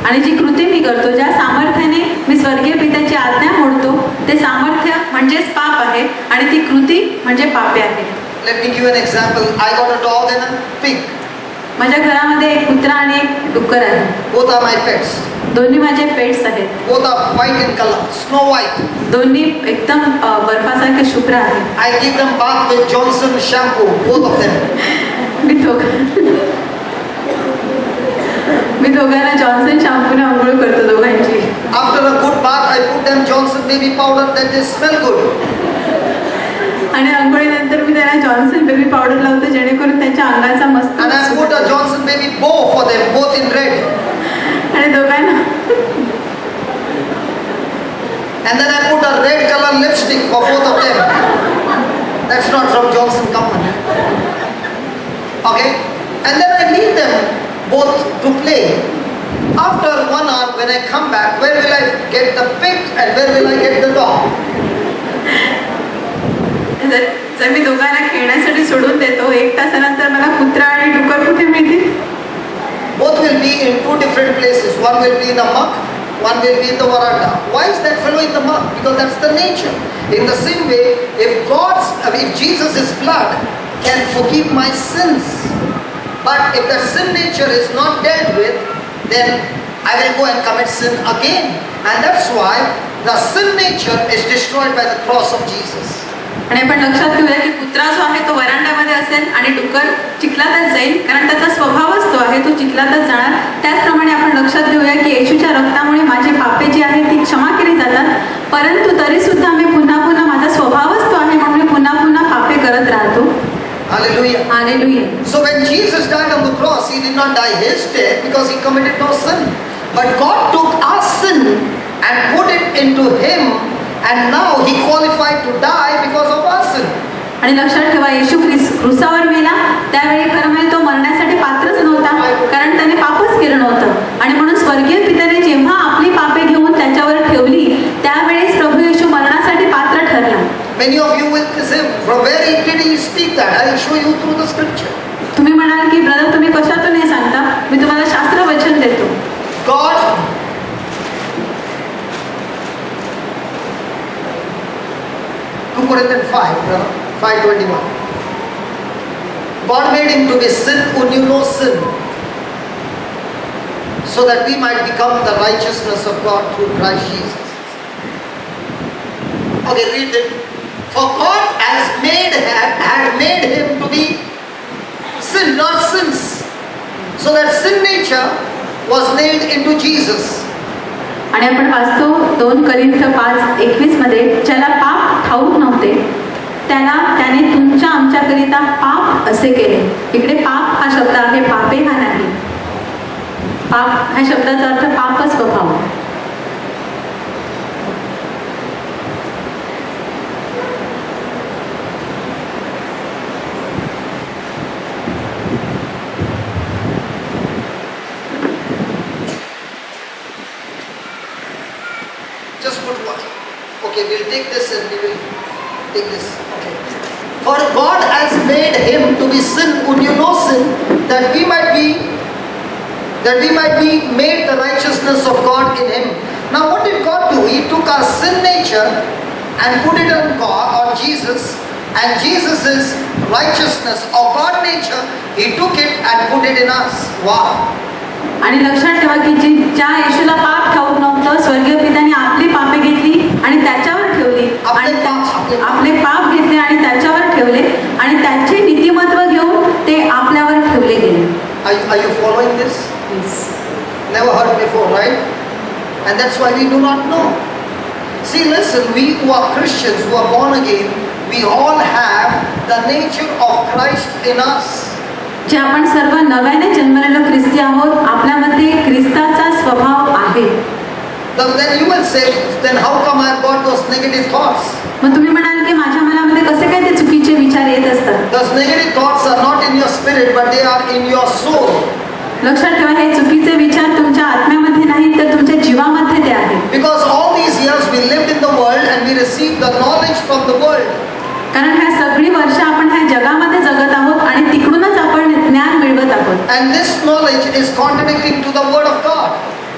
आणि जी कृती मी करतो, ज्या सामर्थ्याने मी स्वर्गीय पित्याची आज्ञा मोडतो, ते सामर्थ्य म्हणजेच पाप आहे आणि ती कृती म्हणजे पापे आहे. Let me give you an example. I got a dog and a pig. माझ्या घरामध्ये एक कुत्रा आणि एक डुक्कर आहे. Both are my pets. दोन्ही माझे पेट्स आहेत. Both are white in color, snow white. दोन्ही एकदम बर्फासारखे शुभ्र आहेत. I give them bath with Johnson shampoo, both of them. मी दोघांना जॉन्सन शॅम्पूने आंघोळ करतो दोघांची. After a good bath, I put them Johnson baby powder that they smell good. आणि आंघोळीनंतर मी त्यांना जॉन्सन बेबी पावडर लावतो जेणेकरून त्यांच्या अंगाचा मस्त. And I put a Johnson baby bow for them, both in red. आणि दोघांना. And then I put a red color lipstick for both of them. That's not from Johnson Company. Okay? And then I leave them both to play. After 1 hour, when I come back, where will I get the pig and where will I get the dog? जर मी दोघांना खेळण्यासाठी सोडून देतो, 1 तासानंतर मला कुत्रा आणि डुक्कर कुठे मिळतील? Both will be in 2 different places. One will be in the muck, one will be in the veranda. Why is that fellow in the muck? Because that's the nature. In the same way, if Jesus' blood can forgive my sins, but if the sin nature is not dealt with, then I will go and commit sin again. And that's why the sin nature is destroyed by the cross of Jesus. आणि आपण लक्षात घेऊया की कुत्रा जो आहे तो वरांड्यामध्ये असेल आणि डुक्कर चिखलातच जाईल, कारण त्याचा स्वभावच तो आहे, तो चिखलातच जाणार. त्याचप्रमाणे आपण लक्षात घेऊया की येशूच्या रक्तामुळे माझी पापे जी आहेत ती क्षमा केली जातात, परंतु तरी सुद्धा मी पुन्हा पुन्हा, माझा स्वभावच तो आहे म्हणून मी पुन्हा पुन्हा पापे करत राहतो. Hallelujah. Hallelujah. So when Jesus died on the cross, he did not die his death because he committed no sin. But God took our sin and put it into him, and now he qualified to die because of our sin. आणि लक्षात ठेवा, येशू क्रूसावर मेला त्यावेळी खरं म्हणजे तो मरण्यासाठी पात्रच नव्हता, कारण त्याने पापच केलं नव्हतं. आणि म्हणून स्वर्गीय पित्याने जेव्हा आपली पापे घेऊन त्याच्यावर ठेवली, त्यावेळेस प्रभू येशू मरणासाठी पात्र ठरला. Many of you will say, from where did he speak that? I will show you through the scripture. तुम्ही म्हणाल की ब्रदर तुम्ही कशातून हे सांगता? मी तुम्हाला शास्त्र वचन देतो. God 2 Corinthians 5:21. God made him to be sin who knew no sin, so that we might become the righteousness of God through Christ Jesus. Okay, read it. For God had made him to be sin, not sins, so that sin nature was nailed into Jesus. आणि आपण वाचतो 2 Corinth 5:21 मध्ये, ज्याला पाप ठाऊक नव्हते त्याने तुमच्या आमच्याकरिता पाप असे केले. इकडे पाप हा शब्द आहे, पापे हा नाही. पाप ह्या शब्दाचा अर्थ पाप स्वभाव. Just put one. Okay, we'll take this and we will take this. Okay. For God has made him to be sin who knew no sin, that we might be made the righteousness of God in him. Now what did God do? He took our sin nature and put it on God, on Jesus, and Jesus' righteousness or God nature, he took it and put it in us. Wow. आणि लक्षात ठेवा की ज्या येशूला पाप ठाऊक नव्हतं, स्वर्गीय पित्याने आपली पापे घेतली आणि त्याच्यावर ठेवली, आणि आपले पाप घेतले आणि त्याच्यावर ठेवले, आणि त्याचे नीतिमत्व घेऊन ते आपल्यावर ठेवले गेले. Are you following this? Yes. Never heard before, right? And that's why we do not know. See, listen, we who are Christians, who are born again, we all have the nature of Christ in us. जे आपण सर्व नव्याने जन्मलेलो ख्रिस्ती आहोत, आपल्यामध्ये ख्रिस्ताचा स्वभाव आहे. Then you will say, then how come I have got those negative thoughts? मग तुम्ही म्हणाल की माझ्या मनामध्ये कसे काय ते चुकीचे विचार येत असतात? Those negative thoughts are not in your spirit, but they are in your soul. लक्षात ठेवा, हे चुकीचे विचार तुमच्या आत्म्यामध्ये नाही तर तुमच्या जीवामध्ये ते आहेत. Because all these years we lived in the world and we received the knowledge from the world. कारण ह्या सगळी वर्ष आपण ह्या जगामध्ये जगत आहोत आणि तिकडूनच आपण ज्ञान मिळवत आहोत. And this knowledge is contradicting to the word of God.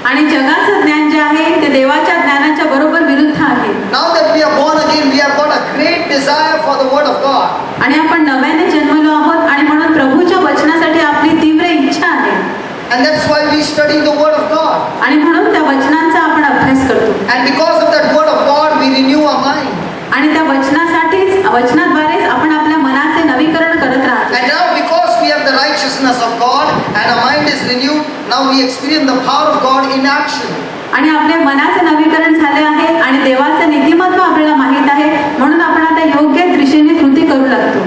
आणि जगाचं ज्ञान जे आहे ते देवाच्या ज्ञानाच्या बरोबर विरुद्ध आहे. Now that we are born again, we have got a great desire for the word of God. आणि आपण नव्याने जन्मलो आहोत आणि म्हणून प्रभूच्या वचनासाठी आपली तीव्र इच्छा आहे. And that's why we study the word of God. आणि म्हणून त्या वचनांचा आपण अभ्यास करतो. And because of that word of God, we renew our mind. आणि त्या वचनाद्वारेच आपण आपल्या मनाचे नवीकरण करत राहतो. And now because we have the righteousness of God and our mind is renewed, now we experience the power of God in action. आणि आपल्या मनाचे नवीकरण झाले आहे आणि देवाचे नीतिमत्व आपल्याला माहित आहे, म्हणून आपण आता योग्य दिशेने कृती करू लागतो.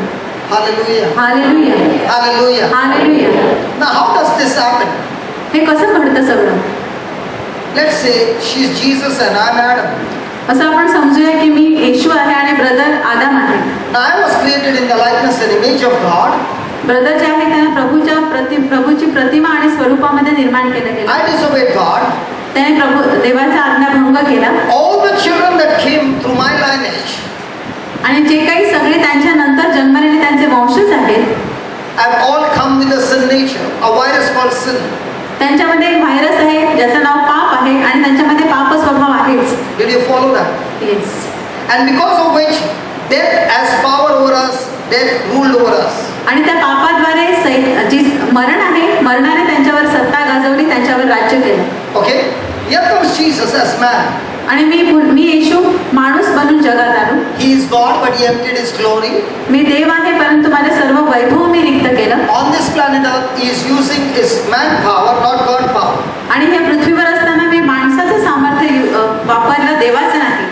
Hallelujah. Hallelujah, Hallelujah. Hallelujah. Now how does this happen? हे कसं घडतं सगळं? Let's say she's Jesus and I'm Adam. असं आपण समजूया की मी येशू आहे आणि ब्रदर आदाम आहे. Now I was created in the likeness and image of God. Brother जे आहे त्याने प्रभूची प्रतिमा आणि स्वरूपामध्ये निर्माण केलं गेलं. I disobeyed God. त्याने देवाचा आज्ञाभंग केला. All the children that came through my lineage आणि जे काही सगळे त्यांच्या नंतर जन्मलेले त्यांचे वंशज आहेत, have all come with a sin nature, a virus called sin. त्यांच्यामध्ये एक व्हायरस आहे ज्याचं नाव पाप आहे आणि त्यांच्यामध्ये पाप स्वभाव आहेच. Did you follow that? Yes. And because of which death has power over us, death ruled over us. आणि त्या पापाद्वारे जी मरण आहे, मरणाने त्यांच्यावर सत्ता गाजवली, त्यांच्यावर राज्य केलं. Okay? Here comes Jesus as man. आणि मी येशू माणूस बनून जगात आलो. He is God, but he emptied his glory. मी देव आहे परंतु माझे सर्व वैभव मी रिक्त केलं. On this planet Earth, he is using his man power, not God power. आणि हे पृथ्वीवर असताना मी माणसाचं सामर्थ्य वापरलं, देवाचं नाही.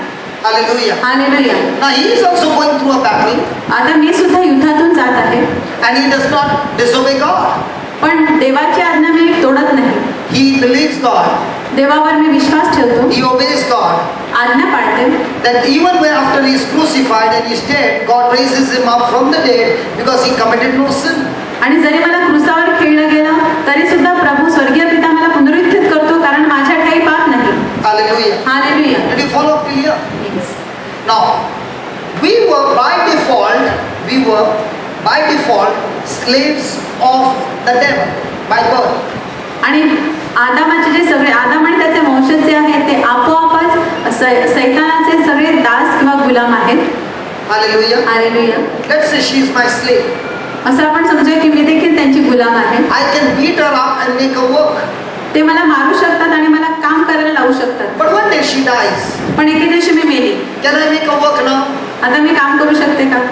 Hallelujah. Hallelujah. Now he is also going through a battle, आता मी सुद्धा युद्धातून जात आहे, and he does not disobey God. पण देवाची आज्ञा मी तोडत नाही. He believes God. देवावर मी विश्वास ठेवतो, He obeys God. आज्ञा पाळते. That even when after he is crucified and he is dead, God raises him up from the dead because he committed no sin. आणि जरी मला क्रूसावर खेळलं गेलं तरी सुद्धा प्रभू स्वर्गीय पिता मला पुनरुत्थित करतो, कारण माझ्या ठाई पाप नाही. Hallelujah. Hallelujah. Did you follow up till here? Yes. Now, we were by default slaves of the devil by birth. आणि आदामाचे जे सगळे आदाम आणि त्याचे वंशज जे आहेत ते आपोआपच सैतानाचे सगळे दास किंवा गुलाम आहेत. Hallelujah. Hallelujah. Let's say she is my slave. असं आपण समजूया की मी देखील त्यांची गुलाम आहे. I can beat her up and make her work. ते मला मारू शकतात आणि मला काम करायला लावू शकतात. But one day she dies. पण एके दिवशी मी मेली. Can I make her work now? आता मी काम करू शकते का?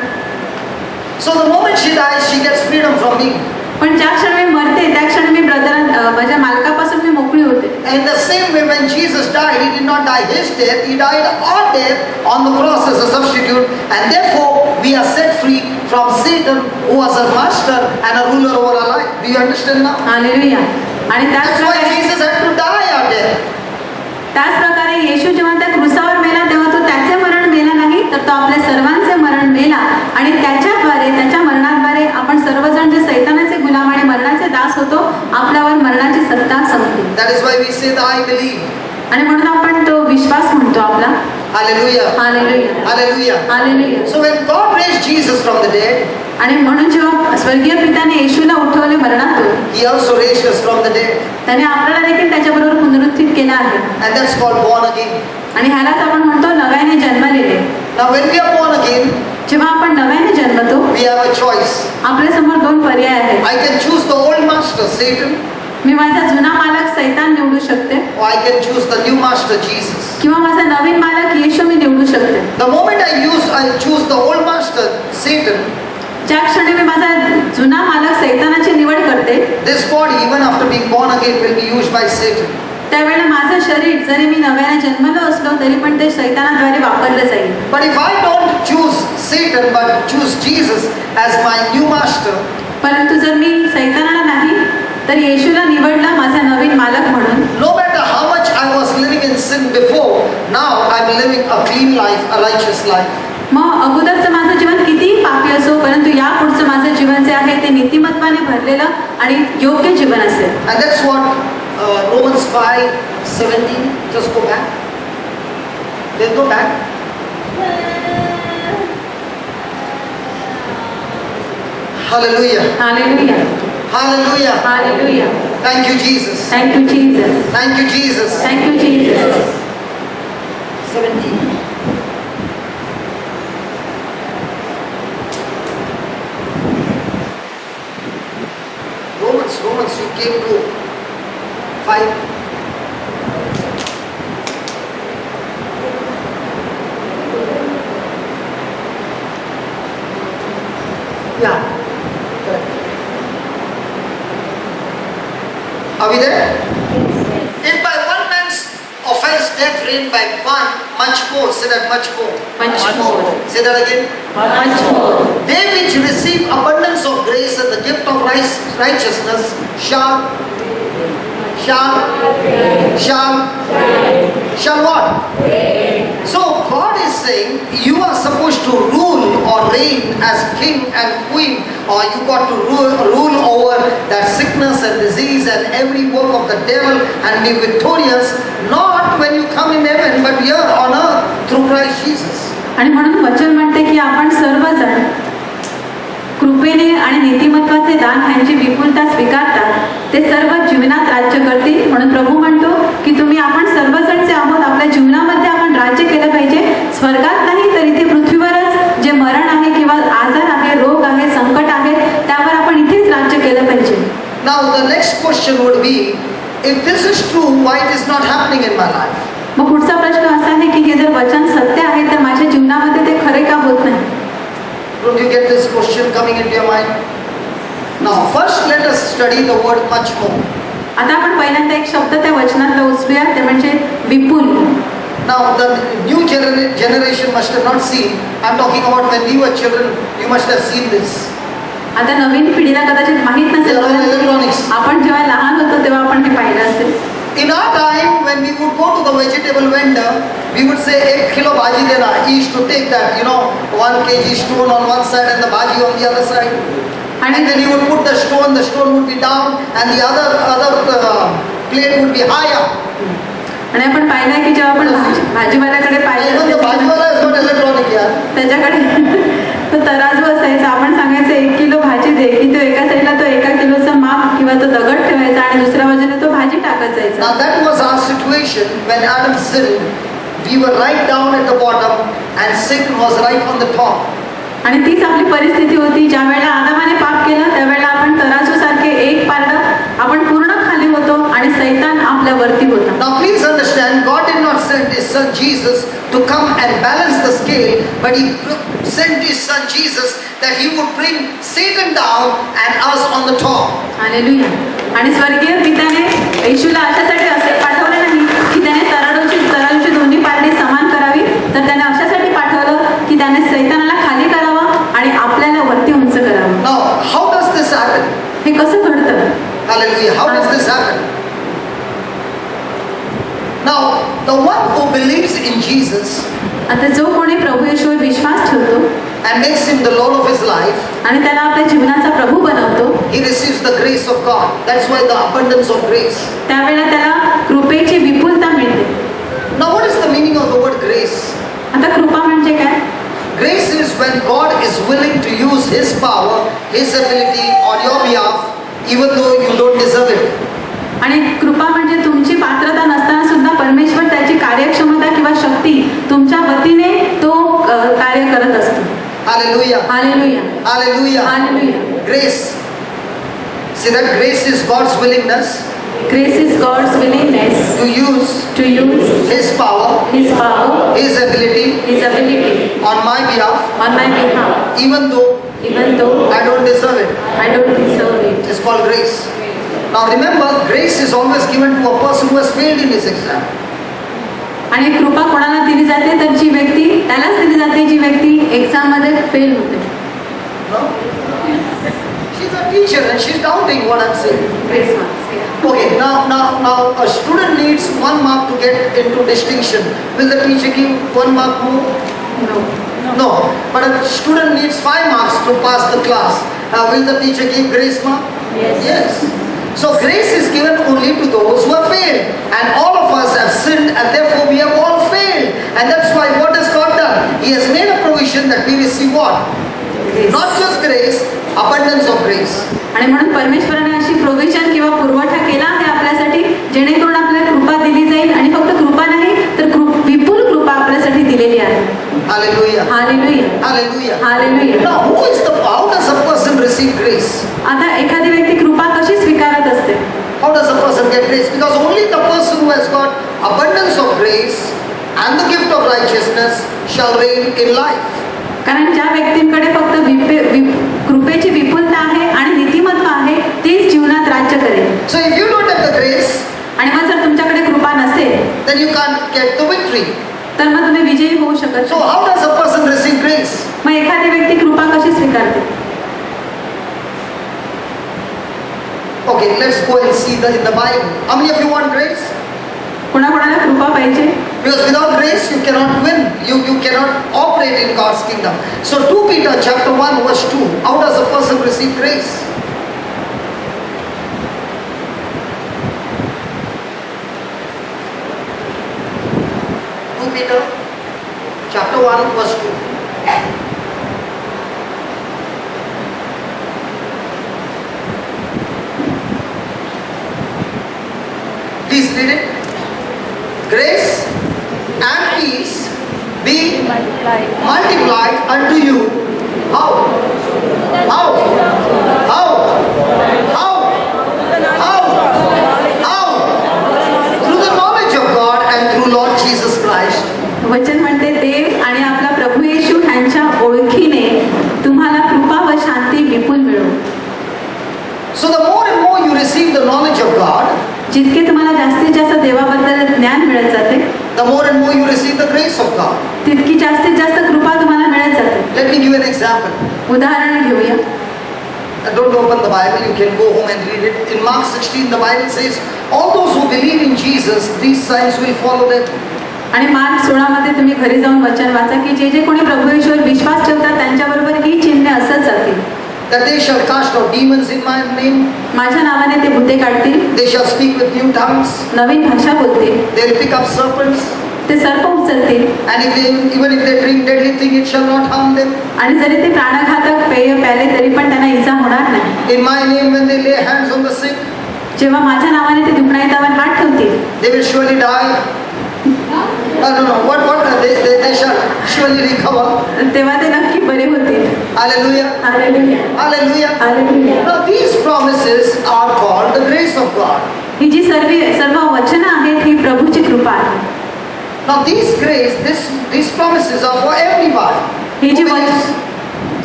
So the moment she dies, she gets freedom from me. पण ज्या क्षणी मी मरते त्या क्षणी मी माझ्या मालकापासून मी मोकळी होते. And in the same way, when Jesus died, he did not die his death, he died our death on the cross as a substitute, and therefore we are set free from Satan, who was a master and a ruler over our life. Do you understand now? Hallelujah. आणि That's why Jesus had to die our death. त्याच प्रकारे येशू जेव्हा त्या क्रूसावर मेला तेव्हा तो त्याचे मरण मेला नाही, तर तो आपल्या सर्वांचे मरण मेला आणि त्याच्याद्वारे त्याच्या मरणाद्वारे आपण सर्वजण जे सैतानाचे गुलाम आणि मरणाचे दास होतो, आपल्यावर मरणाची सत्ता संपली. That is why we say that I believe. आणि म्हणून आपण तो विश्वास म्हणतो आपला. Hallelujah. Hallelujah. Hallelujah. Hallelujah. So when God raised Jesus from the dead, आणि म्हणून जेव्हा स्वर्गीय पित्याने येशूला उठवले मरणातून, he also raised us from the dead. त्याने आपल्याला देखील त्याच्याबरोबर पुनरुत्थित केलं आहे. And that's called born again. आणि ह्यालाच आपण म्हणतो नव्याने जन्मलेले. Now when we are born again, जेव्हा आपण नव्याने जन्मतो we have a choice. आपल्या समोर दोन पर्याय आहेत. I can choose the old master, Satan, मी माझा जुना मालक सैतान निवडू शकते, or I can choose the new master, Jesus. किंवा माझा नवीन मालक येशू मी निवडू शकते. The moment I choose the old master, Satan, ज्या क्षणी मी माझा जुना मालक सैतानाची निवड करते, this body, even after being born again, will be used by Satan. त्यावेळेला माझं शरीर जरी मी नव्याने जन्मलो असलो तरी पण ते सैतानाद्वारे वापरलं जाईल. But if I don't choose Satan but choose Jesus as my new master, परंतु जर मी सैतानाला नाही तर येशूला निवडलं माझा नवीन मालक म्हणून, no matter how much I was living in sin before, now I'm living a clean life, a righteous life. मग अगोदरचं माझं जीवन कितीही पापी असो, परंतु यापुढचं माझं जीवन जे आहे ते नीतिमत्वाने भरलेलं आणि योग्य जीवन असेल. And that's what Romans 5:17, just go back. Let's go back. Hallelujah. Hallelujah. Hallelujah. Hallelujah. Thank you, Jesus. Thank you, Jesus. Thank you, Jesus. Thank you, Jesus. 17. Romans, you came to 5. Yeah. Correct. Are we there? If by one man's offense death reigned by one, much more, say that much more. Much more. Say that again. Much more. They which receive abundance of grace and the gift of righteousness shall what? So God is saying you are supposed to rule or reign as king and queen, or you got to rule over that sickness and disease and every work of the devil and be victorious, not when you come in heaven but here on earth through Christ Jesus. आणि म्हणून वचन म्हणते की आपण सर्वजण कृपेने आणि नीतिमत्वाचे दान ह्यांची विपुलता स्वीकारतात ते सर्व जीवनात राज्य करतील. म्हणून प्रभू म्हणतो की तुम्ही आपण सर्वजण जे आहोत आपल्या जीवनामध्ये आपण राज्य केलं पाहिजे, स्वर्गात नाही तर इथे पृथ्वीवरच जे मरण आहे किंवा आजार आहे, रोग आहे, संकट आहे, त्यावर आपण इथेच राज्य केलं पाहिजे. Now the next question would be, if this is true, why it is not happening in my life? मग पुढचा प्रश्न असा आहे की हे जर वचन सत्य आहे तर माझ्या जीवनामध्ये ते खरे का होत नाही? Don't you get this question coming into your mind? Now first let us study the word much more. आता आपण पहिल्यांदा एक शब्द त्या वचनातला उचलूया, ते म्हणजे विपुल. Now the new generation must have not seen. I'm talking about when we were children. You must have seen this. आता नवीन पिढीला कदाचित माहित नसेल, They are all electronics. आपण जेव्हा लहान होतो तेव्हा आपण हे पाहिलं असेल. In our time, when we would go to the vegetable vendor, we would say, 1 kilo bhaji dena. He used to take that, 1 kg stone on one side and the bhaji on the other side. And then he would put the stone would be down, and the other plate would be higher. आणि आपण पाहिलंय की जेव्हा आपण भाजीवाल्याकडे Even the पाहिलं bhajiwala is not electronic here. त्याच्याकडे तो तराजू असायचा. आपण सांगायचं 1 किलो भाजी दे, की तो एका साईडला तो 1 किलोचं माप किंवा तो दगड ठेवायचा आणि दुसऱ्या बाजूने तो भाजी टाकत जायचा. Now that was our situation when Adam sinned. We were right down at the bottom and Satan was right on the top. आणि तीच आपली परिस्थिती होती. ज्या वेळेला आदामाने पाप केलं त्यावेळेला आपण तराजू सारखे एक पारडं आपण पूर्ण खाली होतो आणि सैतान आपल्या वरती होता. Now please understand, God did not send His Son Jesus to come and balance the scale, but He sent His Son Jesus that He would bring Satan down and us on the top. Hallelujah. आणि स्वर्गीय पित्याने येशूला अशासाठी असे पाठवले नाही की त्याने तराजूची दोन्ही पारडी समान करावी, तर त्याने अशासाठी पाठवलं की त्याने सैतानाला खाली करावं आणि आपल्याला वरती उंच करावं. Now how does this happen? हे कसं घडतं? Hallelujah. How does this happen? Now the one who believes in Jesus आता जो कोणी प्रभू येशूवर विश्वास ठेवतो and makes Him the Lord of his life, आणि त्याला आपल्या जीवनाचा प्रभू बनवतो, he receives the grace of God. That's why the abundance of grace. त्यावेळेला त्याला कृपेची विपुलता मिळते. Now what is the meaning of the word grace? आता कृपा म्हणजे काय? Grace is when God is willing to use His power, His ability on your behalf, even though you don't deserve it. आणि कृपा म्हणजे तुमची पात्रता नसताना सुद्धा परमेश्वर त्याची कार्यक्षमता किंवा शक्ती तुमच्या वतीने तो कार्य करत असतो. Hallelujah. Hallelujah. Hallelujah. Hallelujah. Grace. See that grace is God's willingness Grace is God's willingness to use His power, His power, His ability His ability on my behalf, on my behalf, even though I don't deserve it. I don't deserve it. It's called grace. Now remember, grace is always given to a person who has failed in his exam. आणि कृपा कोणाला दिली जाते तर जी व्यक्ती त्यालाच दिली जाते जी व्यक्ती एक्झाम मध्ये फेल होते. No? She's a teacher and she's doubting what I'm saying. Grace marks. Okay, now a student needs 1 mark to get into distinction. Will the teacher give 1 mark more? No. But a student needs 5 marks to pass the class. Will the teacher give grace mark? Yes. So grace is given only to those who have failed. And all of us have sinned and therefore we have all failed. And that's why what has God done? He has made a provision that we receive what? Grace. Not just grace, abundance of grace. आणि म्हणून परमेश्वराने अशी provision किंवा पुरवठा केला Hallelujah. Hallelujah, Hallelujah. Hallelujah. Now, how does a person receive grace? आता एखादी व्यक्ती कृपा कशी स्वीकारत असते? How does a person get grace? Because only the person who has got abundance of grace and the gift of righteousness shall reign in life. कारण ज्या व्यक्तींकडे फक्त कृपेची विपुलता आहे आणि नीतिमत्व आहे तेच जीवनात राज्य करेल. So if you don't have the grace, आणि मग जर तुमच्याकडे कृपा नसेल then you can't get the victory. तर मग तुम्ही विजयी होऊ शकत So नाही. how does a person receive grace? मग एखादी व्यक्ती कृपा कशी स्वीकारते? Okay, let's go and see in the Bible. How many of you want grace? कोणाकोणाला कृपा पाहिजे? Because without grace you cannot win. You cannot operate in God's kingdom. So 2 Peter chapter 1 verse 2. How does a person receive grace? Peter chapter 1 verse 2. Please read it. Grace and peace be multiplied unto you. How? How? How? How? How? How? Through the knowledge of God and through Lord Jesus Christ. वचन म्हणते देव आणि आपला प्रभू येशू ह्यांच्या ओळखीने तुम्हाला कृपा व शांती विपुल मिळो. So the more and more you receive the knowledge of God, जितके तुम्हाला जास्तीत जास्त देवाबद्दल ज्ञान मिळत जाते, the more and more you receive the grace of God. तितकी जास्तीत जास्त कृपा तुम्हाला मिळत जाते. Let me give you an example. उदाहरण घेऊया. Don't open the Bible, you can go home and read it. In Mark 16 the Bible says, all those who believe in Jesus, these signs will follow them. आणि mark 16 मध्ये तुम्ही घरी जाऊन वचन वाचा की जे जे कोणी प्रभू येशूवर विश्वास ठेवतात त्यांच्याबरोबर ही चिन्हे असंच जातील. That they shall cast out demons in my name. माझ्या नावाने ते भूते काढतील. They shall speak with new tongues. नवीन भाषा बोलतील. They will pick up serpents. ते सर्प उचलतील. And even if they drink deadly thing, it shall not harm them. आणि जरी ते प्राणघातक पेय प्याले तरी पण त्यांना इजा होणार नाही. In my name, when they lay hands on the sick, जेव्हा माझ्या नावाने ते दुखण्यावर हात ठेवतील, they will surely die. No. What? They shall surely recover. तेव्हा ते नक्की बरे होतील. Hallelujah. Hallelujah, Hallelujah. Hallelujah. Now these promises are called the grace of God. ही जी सर्व वचनं आहेत ही प्रभूची कृपा आहे. Now these promises are for everybody. He G who believes.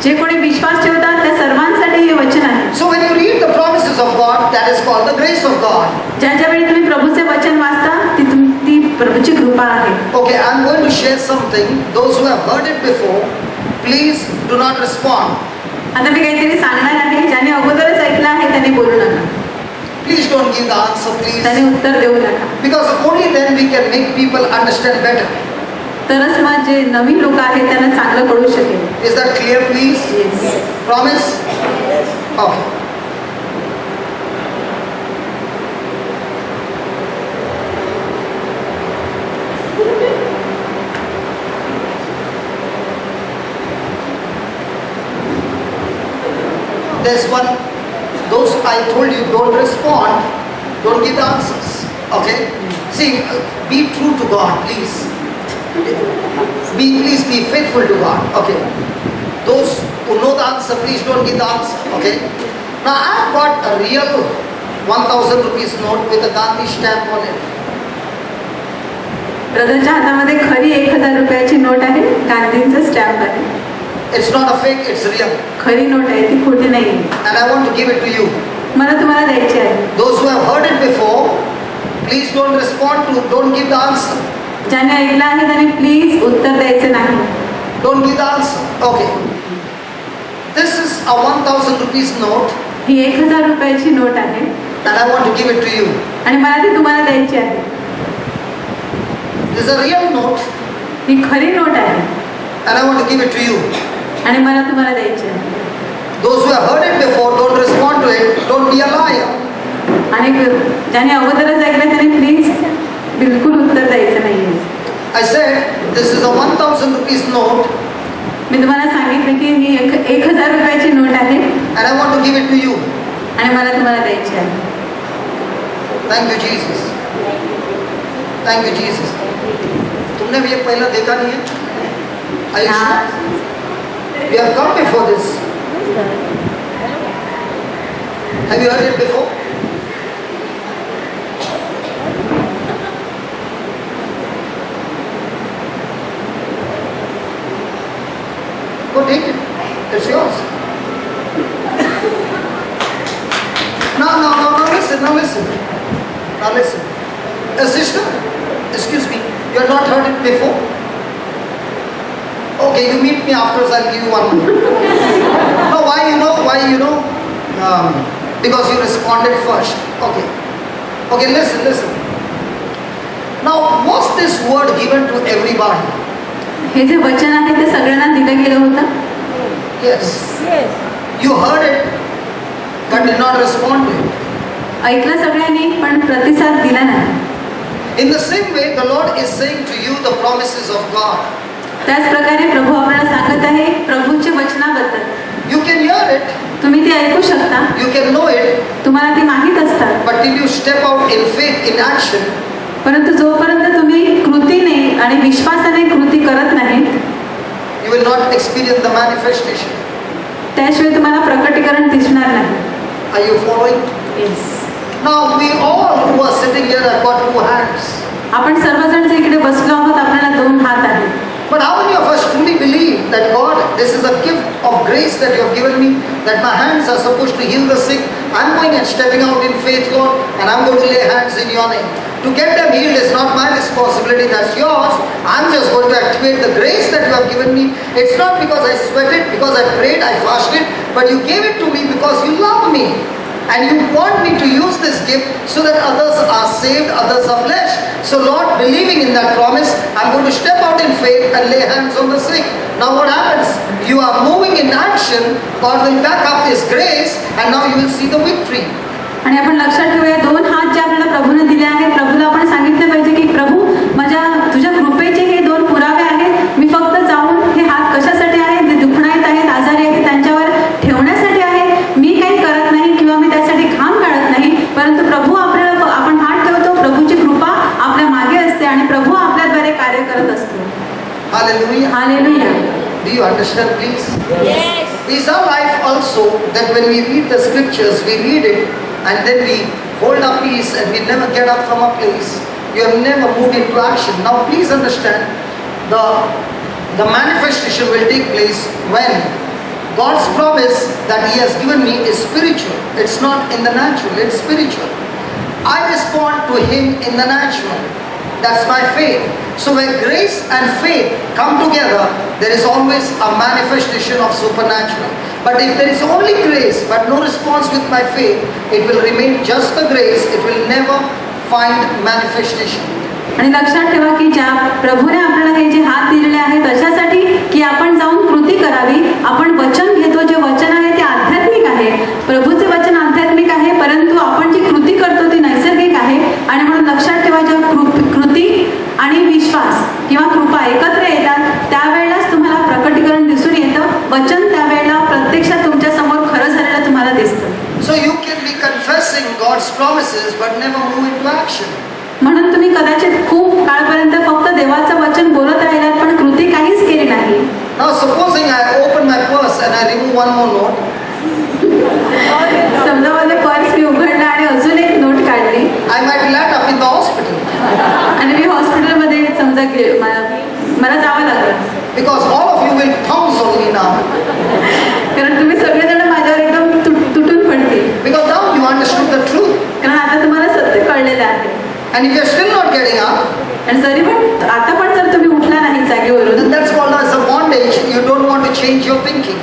जे कोणी विश्वास ठेवतात त्या सर्वांसाठी हे वचन आहे. So when you read the promises of God, that is called the grace of God. ज्या वेळी तुम्ही प्रभूचे वचन वाचता ती प्रभूची कृपा आहे. Okay, I'm going to share something. Those who have heard it before, please do not respond. आता मी काहीतरी सांगणार आहे, ज्याने अगोदरच ऐकलं आहे त्याने बोलू नका. Please don't give the answer, please. त्याने उत्तर देऊ नका. Because only then we can make people understand better. तरच मग जे नवीन लोक आहेत त्यांना चांगलं कळू शकेल. Is that clear, please? Yes. Promise? Okay. There's one, those I told you don't respond, don't give the answers. Okay? See, be true to God, please. Please be faithful to God. Okay? Those who know the answer, please don't give the answer. Okay? Now I've got a real 1000 rupees note with a Gandhi stamp on it. ब्रदरच्या हातामध्ये खरी 1000 रुपयाची note आहे, गांधींचं stamp आहे. It's not a fake, it's real. खरी note आहे, ती खोटी नाही. And I want to give it to you. मला तुम्हाला द्यायची आहे. Those who have heard it before, please don't respond to, don't give the answer. ज्याने ऐकलं आहे त्याने प्लीज उत्तर द्यायचं नाही. Don't give the answer. Okay. This is a 1000 rupees note. ही 1000 रुपयाची नोट आहे. And I want to give it to you. आणि मला ती तुम्हाला द्यायची आहे. This is a real note. ही खरी नोट आहे. And I want to give it to you. आणि मला तुम्हाला द्यायची आहे. Those who have heard it before, don't respond to it. Don't be a liar. आणि ज्याने अगोदरच ऐकलं त्याने प्लीज बिलकुल उत्तर द्यायचं नाहीये. I said, this is a 1000 rupees note. मी तुम्हाला सांगितलं की ही 1000 रुपयाची नोट आहे. And I want to give it to you. आणि मला तुम्हाला द्यायची आहे. Thank you, Jesus. Thank you, Jesus. तुमने भी ये पहला देखा नहीं है? Are you sure? You have come before this. Have you heard it before? Go take it. It's yours. Now listen. Sister, excuse me, you have not heard it before? Okay, you meet me afterwards, I'll give you one more. No, why you know? Because you responded first. Okay, listen. Now, was this word given to everybody? हे जे वचन आहे ते सगळ्यांना दिलं गेलं होतं. Yes. You heard it, but did not respond to it. ऐकलं सगळ्यांनी पण प्रतिसाद दिला नाही. In the same way, the Lord is saying to you the promises of God. त्याच प्रकारे प्रभू आपल्याला सांगत आहे प्रभूच्या वचनाबद्दल. You can hear it, तुम्ही ते ऐकू शकता, you can know it, तुम्हाला ते माहीत असतात, but till you step out in faith, in action, परंतु जोपर्यंत तुम्ही कृतीने आणि विश्वासाने कृती करत नाही you will not experience the manifestation. त्याशिवाय तुम्हाला प्रकटीकरण दिसणार नाही. Are you following? Yes. Now we all who are sitting here have got two hands. आपण सर्वजण जे इकडे बसलो आहोत आपल्याला दोन हात आहेत. But how many of us truly believe that God, this is a gift of grace that you have given me, that my hands are supposed to heal the sick? I'm going and stepping out in faith, Lord, and I'm going to lay hands in your name. To get them healed is not my responsibility, that's yours. I'm just going to activate the grace that you have given me. It's not because I sweated, because I prayed, I fasted, but you gave it to me because you love me. And you want me to use this gift so that others are saved, others are blessed. So Lord, believing in that promise, I'm going to step out in faith and lay hands on the sick. Now what happens? You are moving in action, God will back up His grace, and now you will see the victory. आणि आपण लक्षात ठेवूया दोन हात जे आपल्याला प्रभूने दिले आहेत, प्रभूला आपण सांगितलं पाहिजे की प्रभू तुझ्या कृपेचे हे दोन पुरावे आहेत. मी फक्त जाऊन हे हात कशासाठी आहेत, जे दुखणायत आहेत, आजारी आहेत त्यांच्यावर ठेवण्यासाठी आहे. मी काही करत नाही किंवा मी त्यासाठी घाम काढत नाही, परंतु प्रभू आपल्याला आपण हात ठेवतो, प्रभूची कृपा आपल्या मागे असते आणि प्रभू आपल्याद्वारे कार्य करत असतो. Hallelujah. Hallelujah. Do you understand, please? Yes. Is our life also that when we read the scriptures, we read it and then we hold our peace and we never get up from our place? You have never moved into action. Now please understand, the manifestation will take place when God's promise that He has given me is spiritual. It's not in the natural, it's spiritual. I respond to Him in the natural. That's my faith. So where grace and faith come together, there is always a manifestation of supernatural. But if there is only grace but no response with my faith, it will remain just the grace. It will never find manifestation. आणि लक्षात ठेवा की ज्या प्रभूने आपल्याला हे जे हात दिलेले आहेत अशासाठी की आपण जाऊन कृती करावी. आपण वचन घेतो, जे वचन आहे ते आध्यात्मिक आहे, प्रभूचे वचन आध्यात्मिक आहे, परंतु आपण जी कृती करतो ती नैसर्गिक आहे. आणि म्हणून लक्षात ठेवा जेव्हा कृती आणि विश्वास किंवा कृपा एकत्र येतात त्यावेळेलाच तुम्हाला प्रकटीकरण दिसून येतं. वचन त्यावेळेला प्रत्यक्षात तुमच्या समोर खरं झालेलं तुम्हाला दिसतं. So you can be confessing God's promises but never move into action. म्हणून तुम्ही कदाचित खूप काळपर्यंत फक्त देवाचं वचन बोलत राहिलात पण कृती काहीच केली नाही. Now supposing I open my purse and I remove one more note. समजा माझे पर्स मी उघडलं आणि अजून एक नोट काढली I might land up in the hospital. आणि मी हॉस्पिटलमध्ये समजा मला जावं लागलं. Because all of you will pounce on me now. कारण तुम्ही सगळेजण माझ्यावर एकदम तुटून पडतील. Because now you understood the truth. कारण आता तुम्हाला सत्य कळलेलं आहे. And if you are still not getting up, आणि जरी पण आता पण जर तुम्ही उठला नाही जागेवरून then that's called as a bondage. You don't want to change your thinking.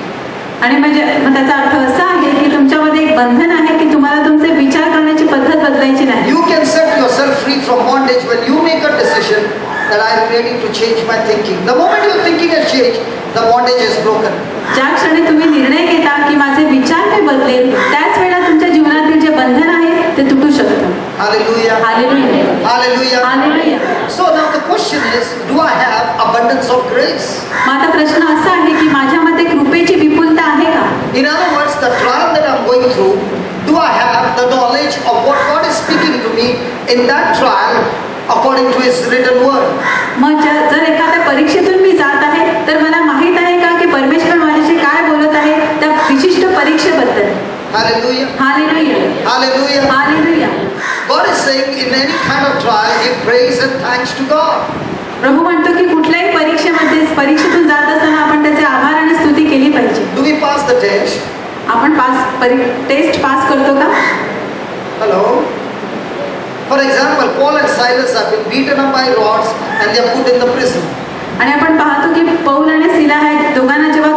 आणि म्हणजे मग त्याचा अर्थ असा आहे की तुमच्यामध्ये एक बंधन आहे की तुम्हाला तुमचे विचार करण्याची पद्धत बदलायची नाही. You can set yourself free from bondage when you make a decision that I am ready to change my thinking. The moment your thinking has changed, the bondage is broken. ज्या क्षणी तुम्ही निर्णय घेता की माझे विचार ते बदलेल त्याच वेळेला तुमच्या जीवनातील जे बंधन आहे ते तुटू शकतं. Hallelujah. Hallelujah. Hallelujah. Hallelujah. So now the question is, do I have abundance of grace? मग आता प्रश्न असा आहे की माझ्यामध्ये कृपेची विपुलता आहे का? In other words, the trial that I'm going through, do I have the knowledge of what God is speaking to me in that trial? according to His written word. मग जर एखाद्या परीक्षेतून मी जात आहे तर मला माहित आहे का की परमेश्वर माझ्याशी काय बोलत आहे त्या विशिष्ट परीक्षेबद्दल. Hallelujah. Hallelujah. Hallelujah. Hallelujah. God is saying in any kind of trial, give praise and thanks to God. प्रभू म्हणतो की कुठल्याही परीक्षेतून जात असताना आपण त्याचे आभार आणि स्तुती केली पाहिजे. Do we pass the test? आपण टेस्ट पास करतो का? Hello? For example, Paul and Silas have been beaten up by rods and they are put in the prison. आणि आपण पाहतो की पौल आणि सिला ह्या दोघांना जेव्हा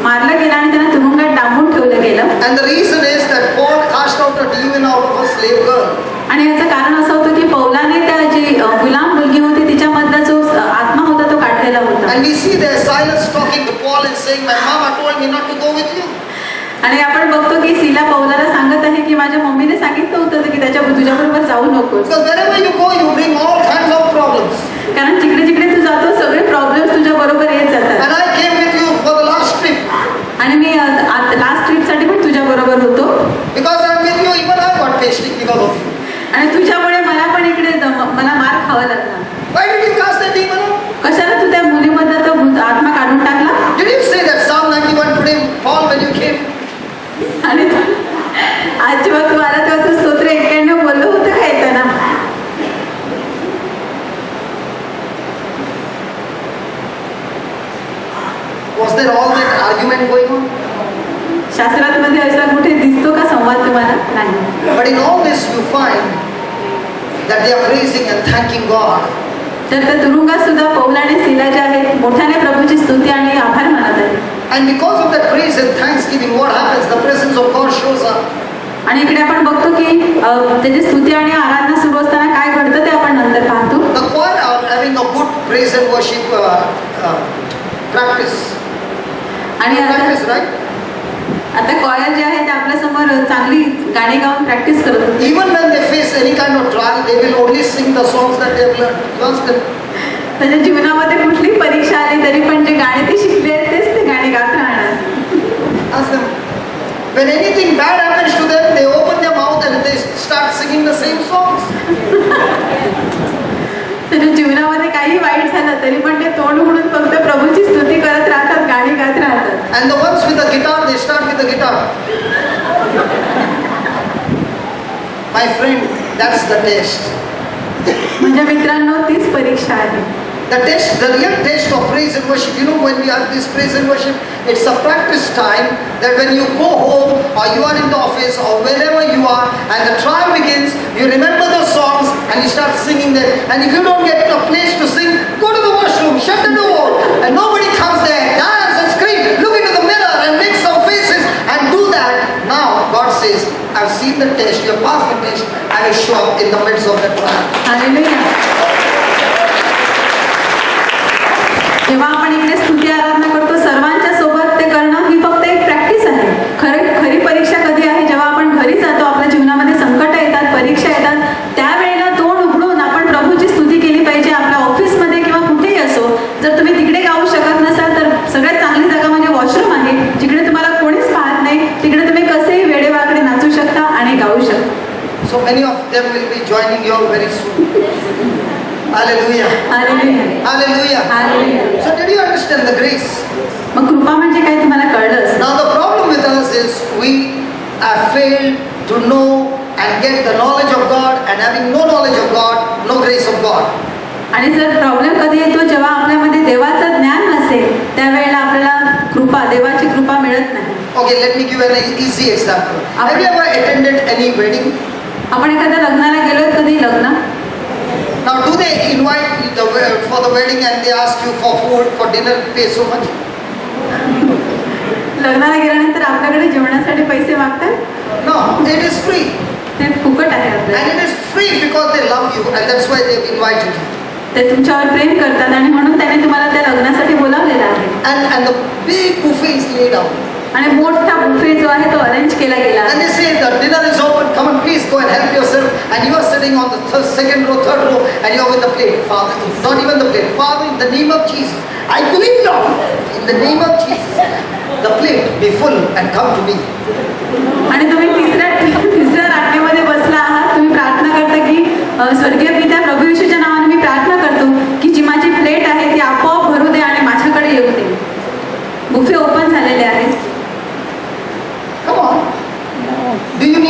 मारलं गेलं आणि त्यांना तुरुंगात डांबून ठेवलं गेलं. And the reason is that Paul cast out a demon out of a slave girl. आणि याचं कारण असं होतं की पौलाने त्या जी गुलाम मुलगी होती तिच्यामधला जो आत्मा होता तो काढलेला होता. And we see there Silas talking to Paul and saying, my mama told me not to go with you. आणि आपण बघतो की सिला पौलाला सांगत आहे की माझ्या मम्मीने सांगितलं होतं की तुझ्याबरोबर जाऊ नकोस. Because wherever you go, you bring all kinds of problems. कारण जिकडे जिकडे तू जातो सगळे प्रॉब्लेम्स तुझ्या बरोबर येत जातात. And I came with you for the last trip. आणि मी लास्ट ट्रिप साठी पण तुझ्या बरोबर होतो. Because I'm with you, even I got pasting because of you. आणि तुझ्यामुळे मला पण इकडे मला मार खावा लागला. Why did you cast that demon out? कशाला तू त्या मुलीमधला तो आत्मा काढून टाकला? Did you say that Psalm 91 today, Paul, when you came? आणि आज जेव्हा तू आला तेव्हा तू स्तोत्र 91 बोललो होतं का येताना? Was there all that argument going on? शास्त्रात मध्ये असा कुठे दिसतो का संवाद तुम्हाला? नाही. But in all this you find that they are praising and thanking God. तर त्या तुरुंगात सुद्धा पौल आणि सिला जे आहेत मोठ्याने प्रभूची स्तुती आणि आभार मानत आहेत. And because of that praise and thanksgiving, what happens? The presence of God shows up. आणि इकडे आपण बघतो की त्याची स्तुती आणि आराधना सुरू असताना काय घडतं ते आपण नंतर पाहतो. The choir are having a good praise and worship practice. आणि Practice, right? आता कॉयर जे आहे ते आपल्या समोर चांगली गाणी गाऊन प्रॅक्टिस करत होते. Even when they face any kind of trial, they will only sing the songs that they have learned. You ask them. त्याच्या जीवनामध्ये कुठली परीक्षा आली तरी पण जे गाणे ते शिकले आहेत तेच ते गाणे गात राहणार. Ask them. When anything bad happens to them, they open their mouth and they start singing the same songs. त्याच्या जीवनामध्ये काही वाईट झालं तरी पण ते तोंड उघडून फक्त प्रभूची स्तुती करत राहतात, गाणी गात राहतात. And the ones with the guitar, they start with the guitar. My friend, that's the test. म्हणजे मित्रांनो तीच परीक्षा आहे. The test, the real test of praise and worship, you know, when we have this praise and worship, it's a practice time that when you go home or you are in the office or wherever you are and the trial begins, you remember those songs and you start singing them. And if you don't get a place to sing, go to the washroom, shut the door, and nobody comes there, dance and scream, look into the mirror and make some faces and do that. Now, God says, I've seen the test, you have passed the test, I will show up in the midst of the trial. Hallelujah. जेव्हा आपण इकडे स्तुती आराधना करतो सर्वांच्या सोबत ते करणं ही फक्त एक प्रॅक्टिस आहे. खरी परीक्षा कधी आहे? जेव्हा आपण घरी जातो, आपल्या जीवनामध्ये संकट येतात, परीक्षा येतात, त्यावेळेला तोंड उघडून आपण प्रभूची स्तुती केली पाहिजे. आपल्या ऑफिसमध्ये किंवा कुठेही असो, जर तुम्ही तिकडे गाऊ शकत नसाल तर सगळ्यात चांगली जागा म्हणजे वॉशरूम आहे, जिकडे तुम्हाला कोणीच पाहत नाही, तिकडे तुम्ही कसेही वेडेवाकडे नाचू शकता आणि गाऊ शकता. So many of them will be joining you all very soon. Hallelujah. Hallelujah. Hallelujah. Hallelujah. So did you understand the grace? मग कृपा म्हणजे काय तुम्हाला कळलंच? Now the problem with us is we have failed to know and get the knowledge of God, and having no knowledge of God, no grace of God. आणि जर problem कधी येतो जेव्हा आपल्यामध्ये देवाचं ज्ञान नसेल त्यावेळेला आपल्याला कृपा, देवाची कृपा मिळत नाही. Okay, let me give an easy example. Have you ever attended any wedding? आपण एखाद्या लग्नाला गेलो कधी लग्न? Now do they invite for the wedding and they ask you for food, for dinner, pay so much? लग्नाला गेल्यानंतर आपल्याकडे जेवणासाठी पैसे मागतात? No, it is free. ते फुकट आहे आपल्याला. And it is free because they love you and that's why they have invited you. ते तुमच्यावर प्रेम करतात आणि म्हणून त्याने तुम्हाला त्या लग्नासाठी बोलावलेलं आहे. And the big buffet is laid out. आणि मोठा बुफे जो आहे तो अरेंज केला गेला. And they say the dinner is open, come on please go and help yourself, and you are sitting on the second row, third row, and you are with the plate. Father, not even the plate. Father, in the name of Jesus, I believe now. In the name of Jesus, the plate be full and come to me. आणि तुम्ही तिसऱ्या रांगेमध्ये बसला आहात, तुम्ही प्रार्थना करता की स्वर्गीय पित्या प्रभू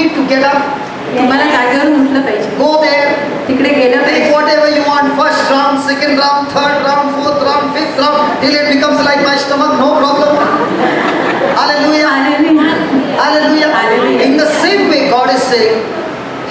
need to get up, तुम्हाला जागेवरून उठलं पाहिजे, go there, तिकडे गेलं take पाहिजे. whatever you want, first round, second round, third round, fourth round, fifth round, till it becomes like my stomach, no problem. Hallelujah. Hallelujah. Hallelujah. Hallelujah. In the same way, God is saying,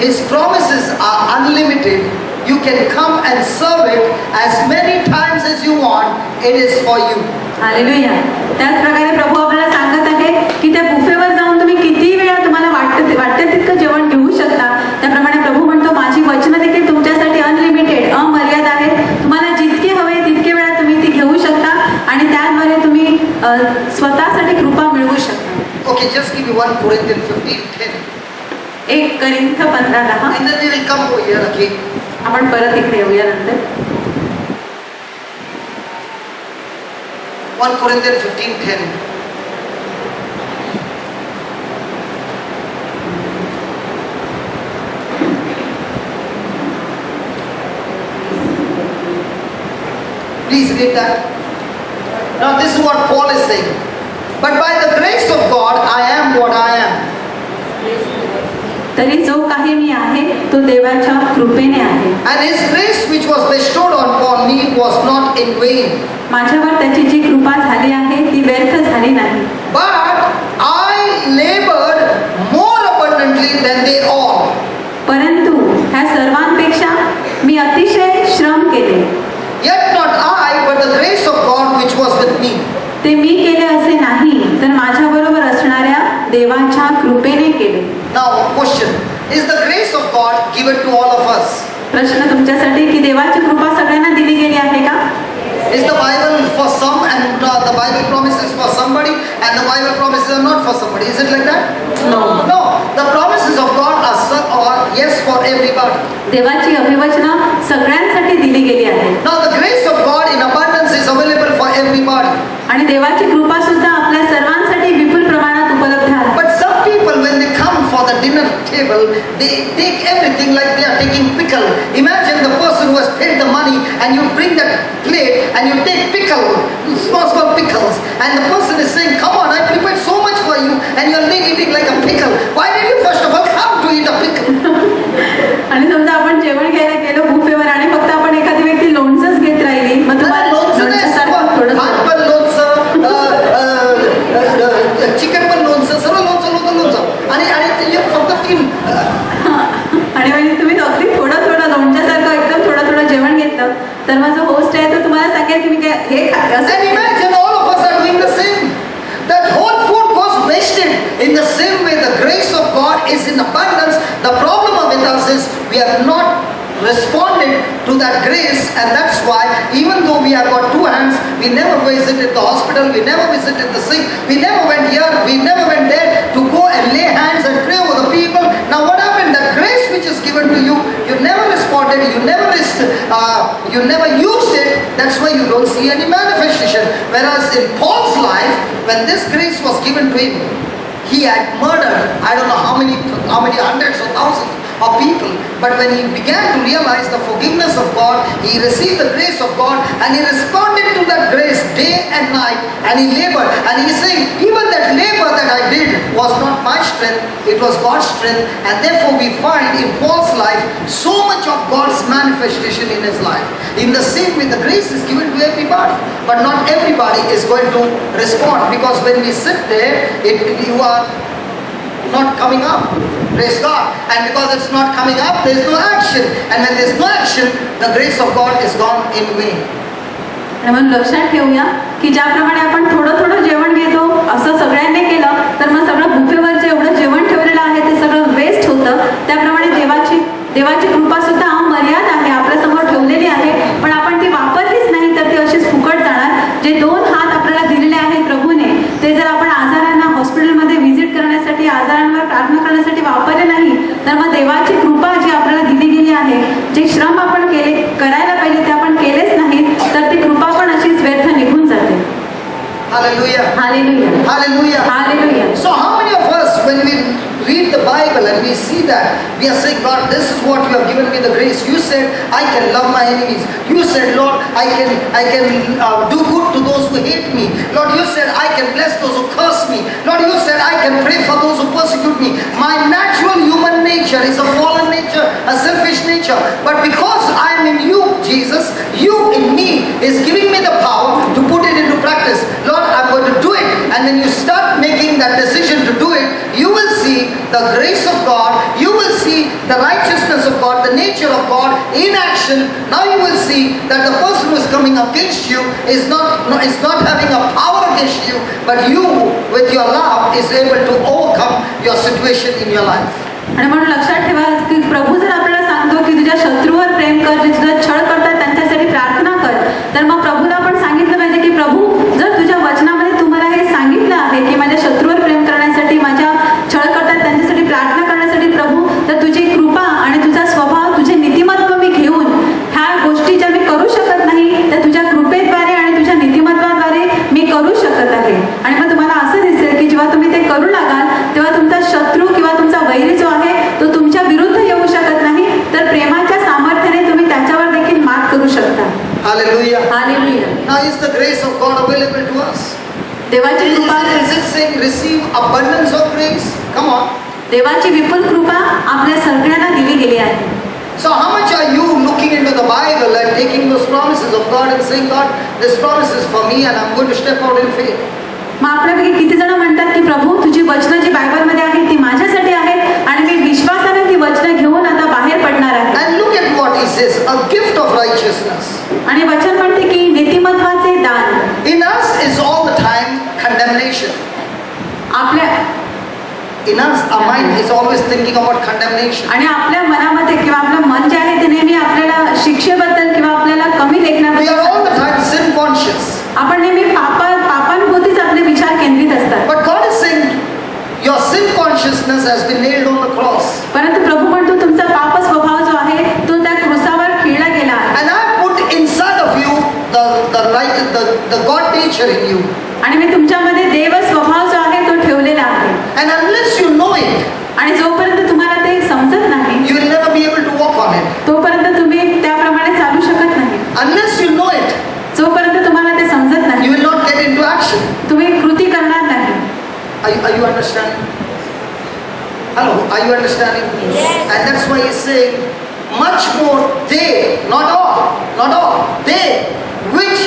His promises are unlimited. You can come and serve it as many times as you want. It is for you. Hallelujah. त्याच प्रकारे प्रभू आपल्याला सांगत आहे की त्या बुफेवर जाऊन तुम्ही किती वेळा तुम्हाला वाटतं तितकं जेवण घेऊ शकता. त्याप्रमाणे प्रभू म्हणतो माझी वचनं देखील तुमच्यासाठी अनलिमिटेड, अमर्याद आहेत. तुम्हाला जितके हवे तितके वेळा तुम्ही ती घेऊ शकता आणि त्याद्वारे तुम्ही स्वतःसाठी कृपा मिळवू शकता. Okay, just give me 1 Corinthians 15:10. 1 Corinth 15:10. And then we will come over here again. आपण परत इकडे येऊया नंतर. 1 Corinthians 15:10. Please read that. Now this is what Paul is saying. But by the grace of God, I am what I am. तरी जो काही मी आहे तो देवाच्या कृपेने आहे. And His grace which was bestowed upon me was not in vain. माझ्यावर त्याची जी कृपा झाली आहे ती व्यर्थ झाली नाही. But I labored more abundantly than they all. परंतु ह्या सर्वांपेक्षा मी अतिशय श्रम केले. Yet not I, but the grace of God which was with me. ते मी केले असे नाही तर माझ्याबरोबर असणाऱ्या देवाच्या कृपेने केले. Now question, is the grace of God given to all of us? प्रश्न तुमच्यासाठी की देवाची कृपा सगळ्यांना दिली गेली आहे का? Is the Bible for some and the Bible promises for somebody and the Bible promises are not for somebody? Is it like that? No. No. The promises of God are yes for everybody. देवाची अभिवचनं सगळ्यांसाठी दिली गेली आहे. Now the grace of God in abundance is available for everybody. आणि देवाची कृपा सुद्धा आपल्या सर्वांसाठी विपुल प्रमाणात उपलब्ध आहे. But some people when they come for the dinner table, they take everything like they are taking pickle. Imagine the person who has paid the money and you bring that plate and you take pickle, small pickles, and the person is saying, come on, I prepared so much for you and you are eating like a pickle. Why did you first of all come to eat a pickle? आणि समजा आपण जेवण घ्यायला गेलो बुफेवर आणि फक्त आपण एखादी व्यक्ती लोणचंच घेत राहिली, मग तुम्हाला लोणच्यासारखं थोडं भात पण लोणचं, चिकन पण लोणचं, सर्व लोणचं आणि फक्त 3 आणि म्हणजे तुम्ही अगदी थोडं लोणच्यासारखं एकदम थोडं जेवण घेतलं तर मग जो होस्ट आहे तो तुम्हाला सांगेल की मी काय हे खाते असं. And imagine all of us are doing the same. That whole food goes wasted. In the same way, the grace of God is in abundance. The problem with us is we are not responded to that grace, and that's why even though we have got 2 hands, we never visited the hospital, we never visited the sick, we never went here, we never went there to go and lay hands and pray over the people. Now what happened? That grace which is given to you, you never responded, you never used it. That's why you don't see any manifestation. Whereas in Paul's life, when this grace was given to him, he had murdered I don't know how many hundreds or thousands of people. But when he began to realize the forgiveness of God, he received the grace of God and he responded to that grace day and night and he labored. And he is saying, even that labor that I did was not my strength, it was God's strength. And therefore we find in Paul's life so much of God's manifestation in his life. In the same way, the grace is given to everybody, but not everybody is going to respond, because when we sit there, you are not coming up. Praise God. And because it's not coming up, there is no action. And when there is no action, the grace of God is gone in vain. म्हणून लक्षात ठेवूया की ज्याप्रमाणे आपण थोडं जेवण घेतो असं सगळ्यांनी केलं तर मग सगळं बुफेवर जे एवढं जेवण ठेवलेलं आहे ते सगळं वेस्ट होतं. त्याप्रमाणे देवाची कृपा सुद्धा अमर्याद आहे, आपल्या समोर ठेवलेली आहे, पण आपण ती वापरलीच नाही तर ती अशीच फुकट जाणार. जे 2 हात आपल्याला दिलेले आहेत प्रभूने, ते जर आपण आजारांना हॉस्पिटलमध्ये व्हिजिट करण्यासाठी, आजारांवर प्रार्थना करण्यासाठी वापरले नाही तर मग देवाची कृपा जी आपल्याला दिली गेली आहे, जे श्रम आपण करायला पाहिजे ते आपण केलेच नाही तर ती कृपा पण अशीच व्यर्थ निघून जाते. Hallelujah. Hallelujah. Hallelujah. Hallelujah. So how many of us, when we read the Bible and we see that, we are saying, God, this is what you have given me the grace. You said I can love my enemies. You said, Lord, I can do good to those who hate me. Lord, you said I can bless those who curse me. Lord, you said I can pray for those who persecute me. My natural human nature is a fallen nature, a selfish nature. But because I am in you, Jesus, you in me is giving me the power to put it into practice. Lord, I'm going to do it. And when you start making that decision to do it, you will see the grace of God. You will see the righteousness of God, the nature of God in action. Now you will see that the person who is coming against you is not having a power against you, but you with your love is able to overcome your situation in your life. आणि म्हणून लक्षात ठेवा की प्रभू जर आपल्याला सांगतो की तुझ्या शत्रूवर प्रेम कर, जे तुझा छळ करतात त्यांच्यासाठी प्रार्थना कर, तर मग प्रभूला आपण सांगितलं पाहिजे की प्रभू, जर तुझ्या वचनामध्ये तुम्हाला हे सांगितलं आहे की माझ्या शत्रूवर प्रेम करण्यासाठी, माझ्या छळ करतात त्यांच्यासाठी प्रार्थना करण्यासाठी प्रभू, तर तुझी कृपा आणि तुझा स्वभाव, तुझे नीतिमत्व मी घेऊन ह्या गोष्टी ज्या मी करू शकत नाही त्या तुझ्या कृपेद्वारे आणि तुझ्या नीतिमत्वाद्वारे मी करू शकत आहे. आणि मग तुम्हाला असं दिसेल की जेव्हा तुम्ही ते करू लागाल तेव्हा तुमचा शत्रू किंवा तुमचा वैरी जो आहे तो तुमच्या विरुद्ध येऊ शकत नाही, तर प्रेमाच्या सामर्थ्याने तुम्ही त्याच्यावर देखील मात करू शकता. Hallelujah. Hallelujah. Now is the grace of God available to us? देवाची कृपा, Is it saying receive abundance of grace? Come on. देवाची विपुल कृपा आपल्या सगळ्यांना दिली गेली आहे. So how much are you looking into the Bible and taking those promises of God and saying, God, this promise is for me and I'm going to step out in faith? मग आपल्यापैकी किती जण म्हणतात की प्रभू, तुझी वचनं जी बायबलमध्ये आहेत ती माझ्यासाठी आहेत आणि मी विश्वासाने ती वचनं घेऊन आता बाहेर पडणार आहे. And look at what he says, a gift of righteousness. आणि वचन म्हणते की नीतिमत्वाचे दान. In us is all the time condemnation. आपल्या In us, our mind is always thinking about condemnation. आणि आपल्या मनामध्ये किंवा आपलं मन जे आहे ते नेहमी आपल्याला शिक्षेबद्दल किंवा आपल्याला कमी We are लेखण्याबद्दल, all the time sin conscious. आपण नेहमी पापांभोवतीच आपले विचार केंद्रित असतात. But God is saying, your sin consciousness has been nailed on the cross. परंतु प्रभू म्हणतो तुमचा पाप स्वभाव जो आहे तो त्या क्रूसावर खिळला गेला आहे. And I put inside of you the God nature in you. आणि मी तुमच्यामध्ये देव स्वभाव जो आहे तो ठेवलेला आहे. And unless you know it, आणि जोपर्यंत तुम्हाला ते समजत नाही you will never be able to walk on it. तोपर्यंत तुम्ही त्याप्रमाणे चालू शकत नाही. Unless you know it, जोपर्यंत तुम्हाला ते समजत नाही you will not get into action. तुम्ही कृती करणार नाही. Are you understanding? Hello, are you understanding? Yes. And that's why he's saying, much more they, not all, they which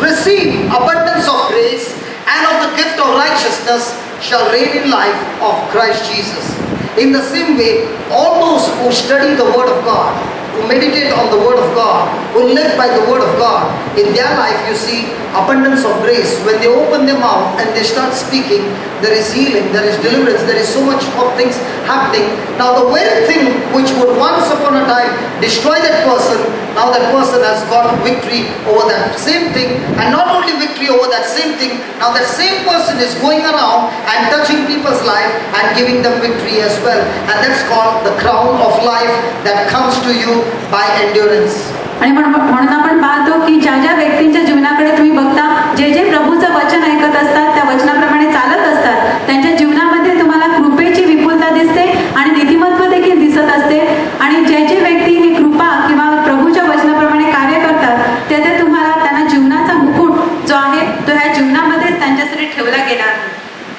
receive abundance of grace and of the gift of righteousness shall reign in life of Christ Jesus. In the same way, all those who study the Word of God, who meditate on the Word of God, who live by the Word of God, in their life you see abundance of grace. When they open their mouth and they start speaking, there is healing, there is deliverance, there is so much of things happening. Now the very thing which would once upon a time destroy that person, now that person has got victory over that same thing, and not only victory over that same thing, now that same person is going around and touching people's life and giving them victory as well. And that's called the crown of life that comes to you by endurance. आणि म्हणून आपण पाहतो की ज्या ज्या व्यक्तींच्या जीवनाकडे तुम्ही बघता, जे जे प्रभूचं वचन ऐकत असतात, त्या वचनाप्रमाणे चालत असतात, त्यांच्या जीवनामध्ये तुम्हाला कृपेची विपुलता दिसते आणि नीतिमत्व देखील दिसत असते. आणि जे जे व्यक्ती ही कृपा किंवा प्रभूच्या वचनाप्रमाणे कार्य करतात, ते तुम्हाला त्यांना जीवनाचा मुकुट जो आहे तो ह्या जीवनामध्ये त्यांच्यासाठी ठेवला गेला आहे.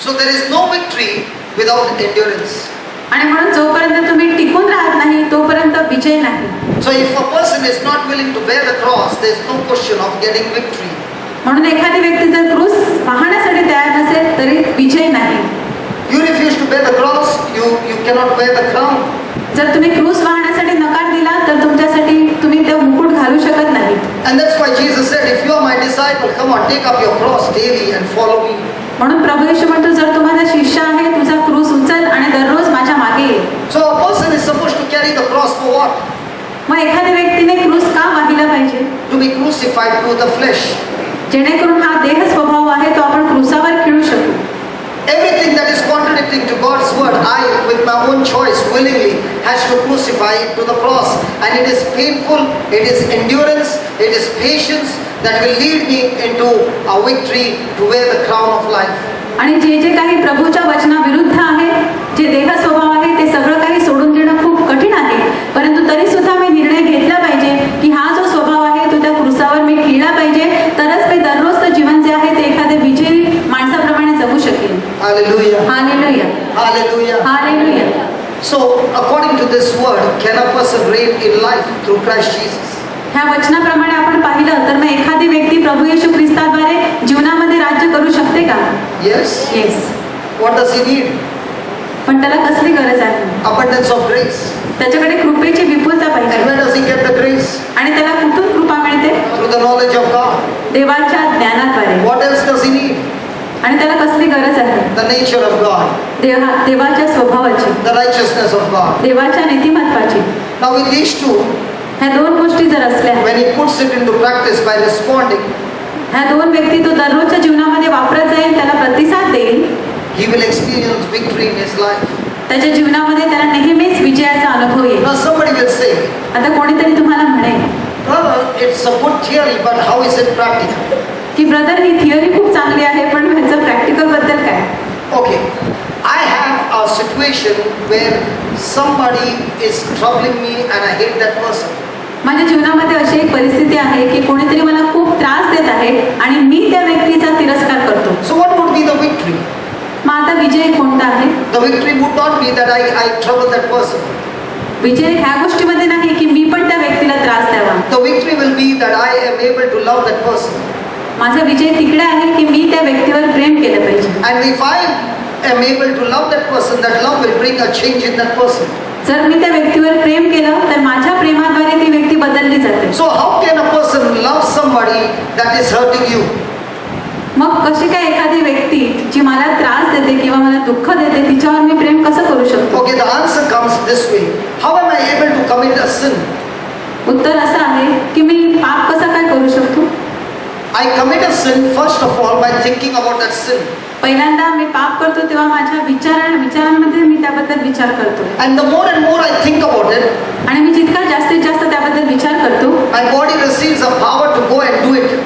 So there is no victory without endurance. आणि म्हणून जोपर्यंत तुम्ही टिकून राहत नाही तोपर्यंत विजय नाही. So if a person is not willing to bear the cross, there is no question of getting victory. म्हणून एखादी व्यक्ती जर क्रूस पाहण्यासाठी तयार नसेल तरी विजय नाही. You refuse to bear the cross, you cannot wear the crown. जर तुम्ही क्रूस वाहण्यासाठी नकार दिला तर तुमच्यासाठी तुम्ही ते मुकुट घालू शकत नाही. And that's why Jesus said, if you are my disciple, come on, take up your cross daily and follow me. म्हणून प्रभू येशू म्हणतो, जर तुम्हाला शिष्य आहे तुझा क्रूस उचल आणि दररोज माझ्या मागे ये. So a person is supposed to carry the cross for what? मग एखाद्या व्यक्तीने क्रूस का वाहिला पाहिजे? To be crucified to the flesh. जेणेकरून हा देह स्वभाव आहे तो आपण क्रूसावर खिळू शकू. Everything that is contradicting to God's word, I, with my own choice, willingly, has to crucify it to the cross. And it is painful, it is endurance, it is patience that will lead me into a victory to wear the crown of life. आणि जे जे काही प्रभूच्या वचनाविरुद्ध आहे, जे देह स्वभाव आहे, ते सगळं काही सोडून देणं खूप कठीण आहे. परंतु तरी सुद्धा मी निर्णय घेतला पाहिजे की हा जो स्वभाव आहे तो त्या क्रूसावर मी खिळला पाहिजे, तरच मी दररोजचं जीवन जे according to this word, can a person reign in life through Christ Jesus? ह्या वचनाप्रमाणे आपण पाहिलं तर मग एखादी व्यक्ती प्रभू येशू ख्रिस्ताद्वारे जीवनामध्ये राज्य करू शकते का? Yes. Yes. What does he need? पण त्याला कसली गरज आहे? Abundance of grace. त्याच्याकडे कृपेची विपुलता And पाहिजे. where does he get the grace? आणि त्याला कुठून कृपा मिळते? Through the knowledge of God. देवाच्या ज्ञानाद्वारे. What else does he need? आणि त्याला कसली गरज आहे? The nature of God. देवाच्या स्वभावाची, The righteousness of God. देवाच्या नीतिमत्वाची. Now with these two, ह्या दोन गोष्टी जर असल्या, when he puts it into practice by responding, ह्या दोन व्यक्ती तो दररोजच्या जीवनामध्ये वापरत जाईल, त्याला प्रतिसाद देईल, he will experience victory in his life. त्याच्या जीवनामध्ये त्याला नेहमीच विजयाचा अनुभव येईल. Now somebody will say, आता कोणीतरी तुम्हाला म्हणेल brother, it's a good theory, but how is it practical? की ब्रदर ही थिअरी खूप चांगली आहे, पण ह्याचं प्रॅक्टिकल बद्दल काय? Okay, I have a situation where somebody is troubling me and I hate that person. माझ्या जीवनामध्ये अशी एक परिस्थिती आहे की कोणीतरी मला खूप त्रास देत आहे आणि मी त्या व्यक्तीचा तिरस्कार करतो. So what would be the victory? मग आता विजय कोणता आहे? The victory would not be that I trouble that person. विजय ह्या गोष्टीमध्ये नाही की मी पण त्या व्यक्तीला त्रास द्यावा. The victory will be that I am able to love that person. माझा विजय तिकडे आहे की मी त्या व्यक्तीवर प्रेम केलं पाहिजे. And if I am able to love that person, that love will bring a change in that person. जर मी त्या व्यक्तीवर प्रेम केलं तर माझ्या प्रेमाद्वारे ती व्यक्ती बदलली जाते. So how can a person love somebody that is hurting you? मग कशी काय एखादी व्यक्ती जी मला त्रास देते किंवा मला दुःख देते तिच्यावर मी प्रेम कसं करू शकतो? Okay, the answer comes this way. How am I able to commit a sin? उत्तर असं आहे की मी पाप कसा काय करू शकतो? I commit a sin first of all by thinking about that sin. पहिल्यांदा मी पाप करतो तेव्हा माझ्या विचारांमध्ये मी त्याबद्दल विचार करतो. And the more and more I think about it, आणि मी जितका जास्तीत जास्त त्याबद्दल विचार करतो, my body receives a power to go and do it.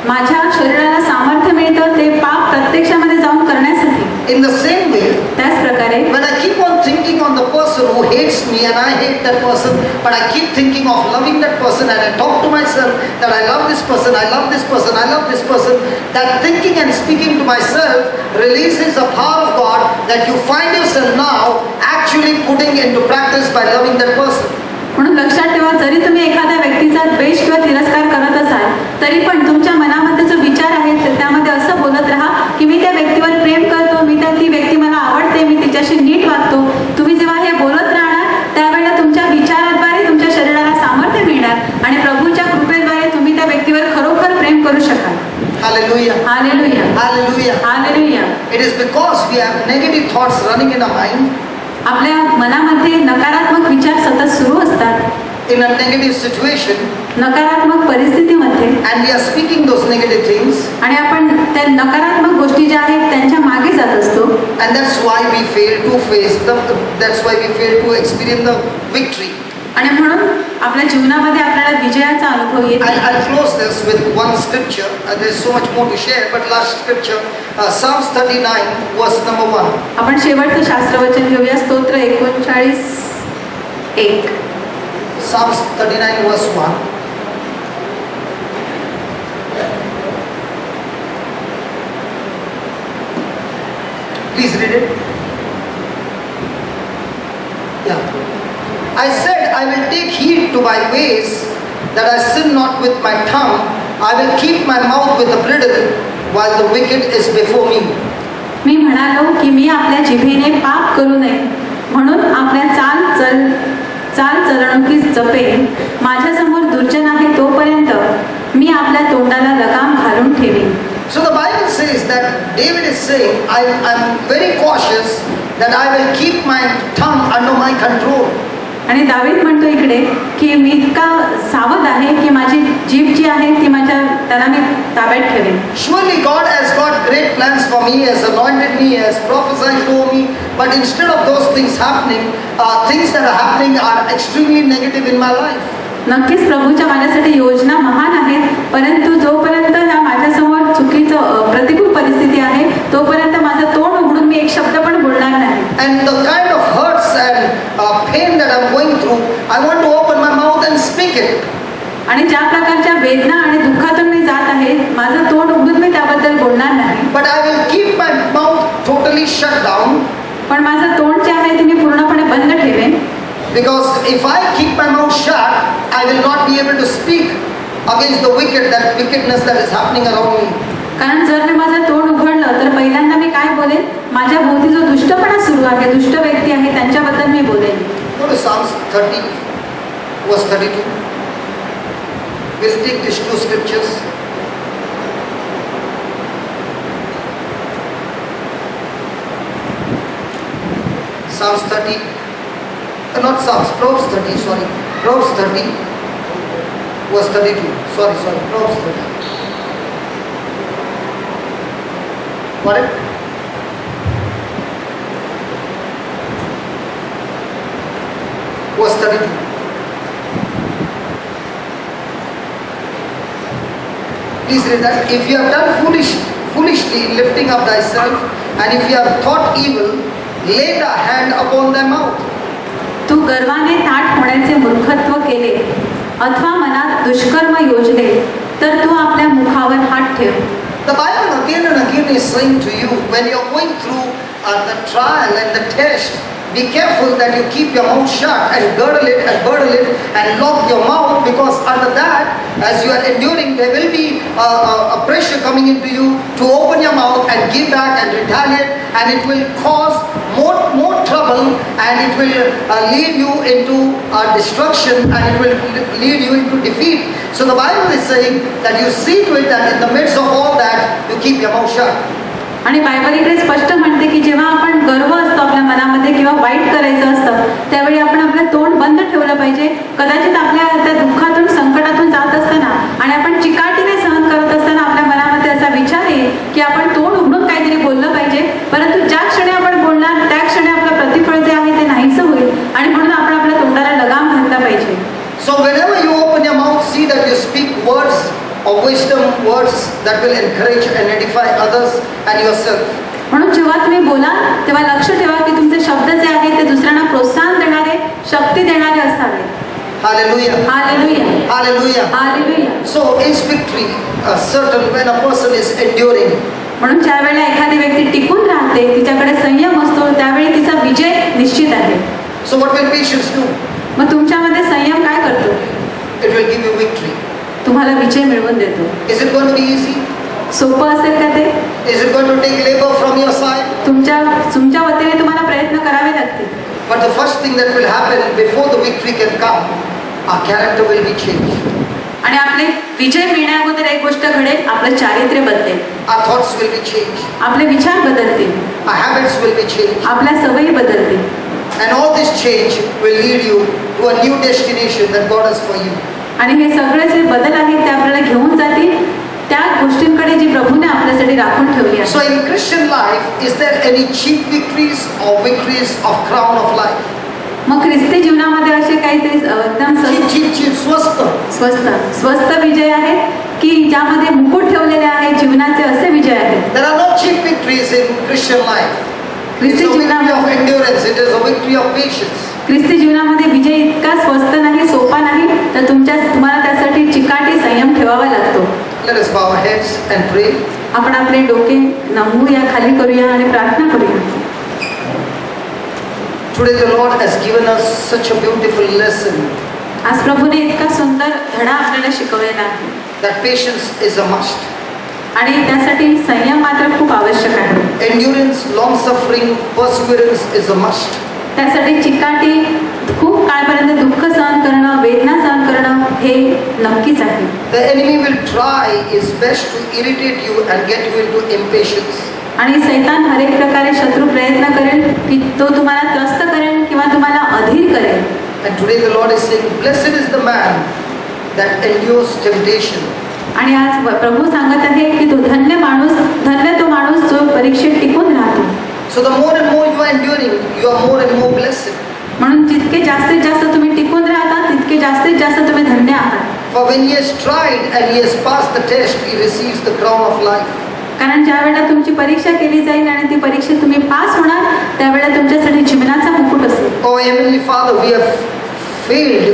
माझ्या शरीराला सामर्थ्य मिळतं ते पाप प्रत्यक्षामध्ये जाऊन करण्यासाठी. In the same way, त्याच प्रकारे when I keep on thinking on the person who hates me and I hate that person, but I keep thinking of loving that person and I talk to myself that I love this person, I love this person, I love this person, that thinking and speaking to myself releases the power of God that you find yourself now actually putting into practice by loving that person. म्हणून लक्षात ठेवा, जरी तुम्ही एखाद्या व्यक्तीचा द्वेष किंवा तिरस्कार करत असाल तरी पण तुमच्या मनामध्ये जो विचार आहे त्यामध्ये असं बोलत राहा की मी त्या व्यक्तीवर प्रेम करतो, ती व्यक्ती मला आवडते, मी तिच्याशी नीट वागतो. तुम्ही जेव्हा हे बोलत राहणार त्यावेळेला तुमच्या विचाराद्वारे तुमच्या शरीराला सामर्थ्य मिळणार आणि प्रभूच्या कृपेद्वारे तुम्ही त्या व्यक्तीवर खरोखर प्रेम करू शकाल. Hallelujah. Hallelujah. Hallelujah. Hallelujah. It is because we have negative thoughts running in our mind. आपल्या मनामध्ये नकारात्मक विचार सतत सुरू असतात. In a negative situation, नकारात्मक परिस्थितीमध्ये and we are speaking those negative things, आणि आपण त्या नकारात्मक गोष्टी ज्या आहेत त्यांच्या मागे जात असतो. and that's why we fail to face that's why we fail to experience the victory. आणि म्हणून आपल्या जीवनामध्ये आपल्याला विजयाचा अनुभव येतो. I'll close this with one scripture. There's so much more to share, but last scripture, Psalms 39, verse number 1. आपण शेवटचं शास्त्रवचन घेऊया. स्तोत्र 39:1. Psalms 39, verse 1. Please read it. Yeah. I said, I will take heed to my ways, that I sin not with my tongue. I will keep my mouth with a bridle, while the wicked is before me. मी म्हणालो की मी आपल्या जिभेने पाप करू नये म्हणून आपल्या चाल चलणुकीस जपेन. माझ्यासमोर दुर्जन आहे तोपर्यंत मी आपल्या तोंडाला लगाम घालून ठेवीन. So the Bible says that David is saying, I'm very cautious that I will keep my tongue under my control. आणि दावीद म्हणतो इकडे की मी इतका सावध आहे की माझी जीभ जी आहे ती त्याला मी ताब्यात ठेवेन. Surely God has got great plans for me, has anointed me, has prophesied over me, but instead of those things happening, things that are happening are extremely negative in my life. नक्कीच प्रभूच्या माझ्यासाठी योजना महान आहेत, परंतु जोपर्यंत ह्या माझ्यासमोर चुकीचं प्रतिकूल परिस्थिती आहे तोपर्यंत माझं तोंड उघडून मी एक शब्द पण बोलणार नाही. And the kind of hurts and pain that I'm going through, I want to open my mouth and speak it. आणि ज्या प्रकारच्या वेदना आणि दुःखातून मी जात आहे माझं तोंड उघडून मी त्याबद्दल बोलणार नाही. But I will keep my mouth totally shut down. पण माझं तोंड जे आहे ते मी पूर्णपणे बंद ठेवेन. Because if I keep my mouth shut, I will not be able to speak against the wickedness that is happening around me. कारण जर मी माझं तोंड उघडलं तर पहिल्यांदा मी काय बोलेन, माझ्या भोवती जो दुष्टपणा सुरू आहे, दुष्ट व्यक्ती आहे त्यांच्याबद्दल मी बोलेन. Go to Psalms 30 verse 32. We'll take these two scriptures. Psalms 30, not Psalms, Proverbs 30, sorry. Proverbs 30 verse 32. Sorry, Proverbs 30. Got it? Verse 32. Please read that. If you have done foolishly in lifting up thyself, and if you have thought evil, lay thy hand upon thy mouth. तू गर्वाने ताठ होण्याचे मूर्खत्व केले अथवा मनात दुष्कर्म योजले तर तू आपल्या मुखावर हात ठेव. The Bible again and again is saying to you, when you are going through the trial and the test, be careful that you keep your mouth shut and girdle it and lock your mouth, because under that, as you are enduring, there will be a pressure coming into you to open your mouth and give back and retaliate, and it will cause more trouble, and it will lead you into destruction, and it will lead you into defeat. So the Bible is saying that you see to it that in the midst of all that, you keep your mouth shut. आणि Bible इकडे स्पष्ट म्हणते की जेव्हा आपण गर्व असतो आपल्या मनामध्ये किंवा वाईट करायचं असतं त्यावेळी आपण आपलं तोंड बंद ठेवलं पाहिजे. कदाचित आपल्या त्या दुःखातून संकटातून जात असताना आणि आपण चिकाटीने सहन करत असताना आपल्या मनामध्ये असा विचार येईल की आपण तोंड उघडून काहीतरी बोललं पाहिजे, परंतु ज्या क्षणी आपण बोलणार त्या क्षणी आपलं प्रतिफळ जे आहे ते नाहीसं होईल, आणि म्हणून आपण आपल्या तोंडाला लगाम घातला पाहिजे. So whenever you open your mouth, see that you speak words of wisdom, words that will encourage and edify others and yourself. म्हणून जेव्हा तुम्ही बोलाल तेव्हा लक्ष ठेवा की तुमचे शब्द जे आहेत ते दुसऱ्यांना प्रोत्साहन देणारे, शक्ती देणारे असावे. Hallelujah. Hallelujah. Hallelujah. Hallelujah. So is victory certain when a person is enduring? म्हणून ज्या वेळेला एखादी व्यक्ती टिकून राहते, तिच्याकडे संयम असतो, त्यावेळी तिचा विजय निश्चित आहे. So what will patience do? मग तुमच्यामध्ये संयम काय करतो? It will give you victory. तुम्हाला विजय मिळवून देतो. Is it going to be easy? सोपं असेल का ते? Is it going to take labor from your side? तुमच्या वतीने तुम्हाला प्रयत्न करावे लागतील. But the first thing that will happen before the victory can come, our character will be changed. आणि आपले विजय मिळण्याअगोदर एक गोष्ट घडेल, आपलं चारित्र्य बदलेल. Our thoughts will be changed. आपले विचार बदलतील. Our habits will be changed. आपल्या सवयी बदलतील. And all this change will lead you to a new destination that God has for you. आणि हे सगळे जे बदल आहेत ते आपल्याला घेऊन जातील त्या गोष्टींकडे जी प्रभूने आपल्यासाठी राखून ठेवली आहे. So in Christian life, is there any cheap victories or victories of crown of life? मग ख्रिस्ती जीवनामध्ये असे काहीतरी एकदम स्वस्त विजय आहेत की ज्यामध्ये मुकुट ठेवलेले आहेत, जीवनाचे असे विजय आहेत? There are no cheap victories in Christian life. ख्रिस्ती It's a victory जीवनामध्ये of endurance. It is a victory of patience. ख्रिस्ती जीवनामध्ये विजय इतका स्वस्त नाही, सोपा नाही, तर तुम्हाला त्यासाठी चिकाटी संयम ठेवावा लागतो. Let us bow our heads and pray. आपण आपले डोके नमवूया, खाली करूया आणि प्रार्थना करूया. Today the Lord has given us such a beautiful lesson आज प्रभूने इतका सुंदर धडा आपल्याला शिकवलेला आहे that patience is a must. आणि त्यासाठी संयम मात्र खूप आवश्यक आहे. Endurance, long suffering, perseverance is a must. त्यासाठी चिकाटी, खूप काळपर्यंत दुःख सहन करणं, वेदना सहन करणं हे नक्कीच आहे. The enemy will try his best to irritate you and get you into impatience. आणि सैतान हर एक प्रकारे शत्रू प्रयत्न करेल की तो तुम्हाला त्रस्त करेल किंवा तुम्हाला अधीर करेल. And today the Lord is saying, blessed is the man that endures temptation. आणि आज प्रभू सांगत आहे की तो धन्य तो माणूस जो परीक्षेत टिकून राहतो. So the more and more you are enduring, you are more and more blessed. म्हणून जितके जास्तीत जास्त तुम्ही टिकून राहता तितके जास्तीत जास्त तुम्ही धन्य आहात. For when he has tried and he has passed the test, he receives the crown of life. कारण ज्या वेळेला तुमची परीक्षा केली जाईल आणि ती परीक्षेत तुम्ही पास होणार त्यावेळेला तुमच्यासाठी जीवनाचा मुकुट असेल. Oh Heavenly Father, we have failed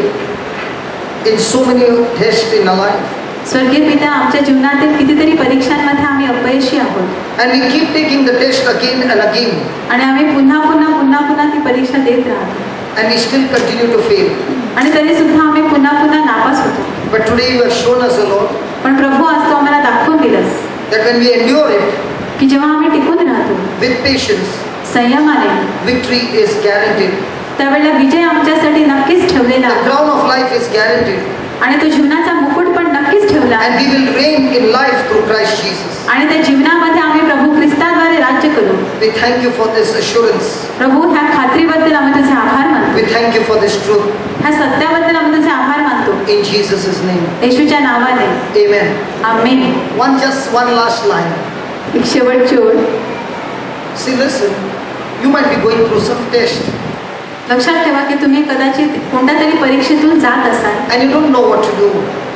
in so many tests in our life. स्वर्गीय पिता, आमच्या जीवनातील कितीतरी परीक्षांमध्ये आम्ही अपयशी आहोत. And we keep taking the test again and again. आणि आम्ही पुन्हा ती परीक्षा देत राहतो. and we still continue to fail. आणि तरी सुद्धा आम्ही पुन्हा पुन्हा नापास होतो. But today you have shown us, O Lord, पण प्रभू आज तू आम्हाला दाखवून दिलंस that when we endure it की जेव्हा आम्ही टिकून राहतो with patience, संयमाने, victory is guaranteed. त्यावेळेला विजय आमच्यासाठी नक्कीच ठेवलेला The आहे. crown of life is guaranteed. आणि तो जीवनाचा मुकुट पण नक्कीच ठेवला आहे. And we will reign in life through Christ Jesus. आणि त्या जीवनामध्ये आम्ही प्रभू ख्रिस्ताद्वारे राज्य करू. We thank you for this assurance. प्रभू ह्या खात्रीबद्दल आम्ही तुझे आभार मानतो. We thank you for this truth. ह्या सत्याबद्दल आम्ही तुझे आभार मानतो. In Jesus' name. येशूच्या नावाने Amen. आमेन. One last line. एक शेवटची ओळ. See, listen. You might be going through some test लक्षात ठेवा की तुम्ही कदाचित कोणत्या तरी परीक्षेतून जात असाल and you don't know what to do.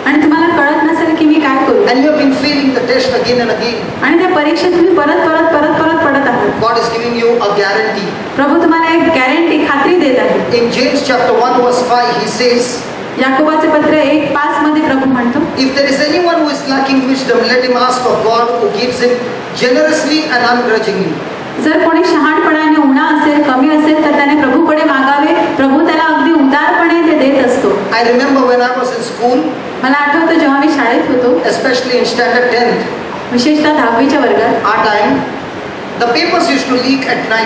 आणि तुम्हाला कळत नसेल की मी काय करू. And you have been failing the test again and again. आणि त्या परीक्षेत तुम्ही परत पडत आहात. God is giving you a guarantee. प्रभू तुम्हाला एक गॅरंटी खात्री देत आहे. In James chapter 1 verse 5 he says, याकोबाचे पत्र 1:5 मध्ये प्रभू म्हणतो, if there is anyone who is lacking wisdom, let him ask of God who gives him generously and ungrudgingly. जर कोणी शहाणपणाने उणा असेल, कमी असेल तर त्याने प्रभूकडे मागावे. प्रभू त्याला अगदी उदारपणे ते देत असतो. I remember when I was in school, मला आठवतं जेव्हा मी शाळेत होतो, especially in standard 10th, विशेषतः 10वीच्या वर्गात, our time, the papers used to leak at night.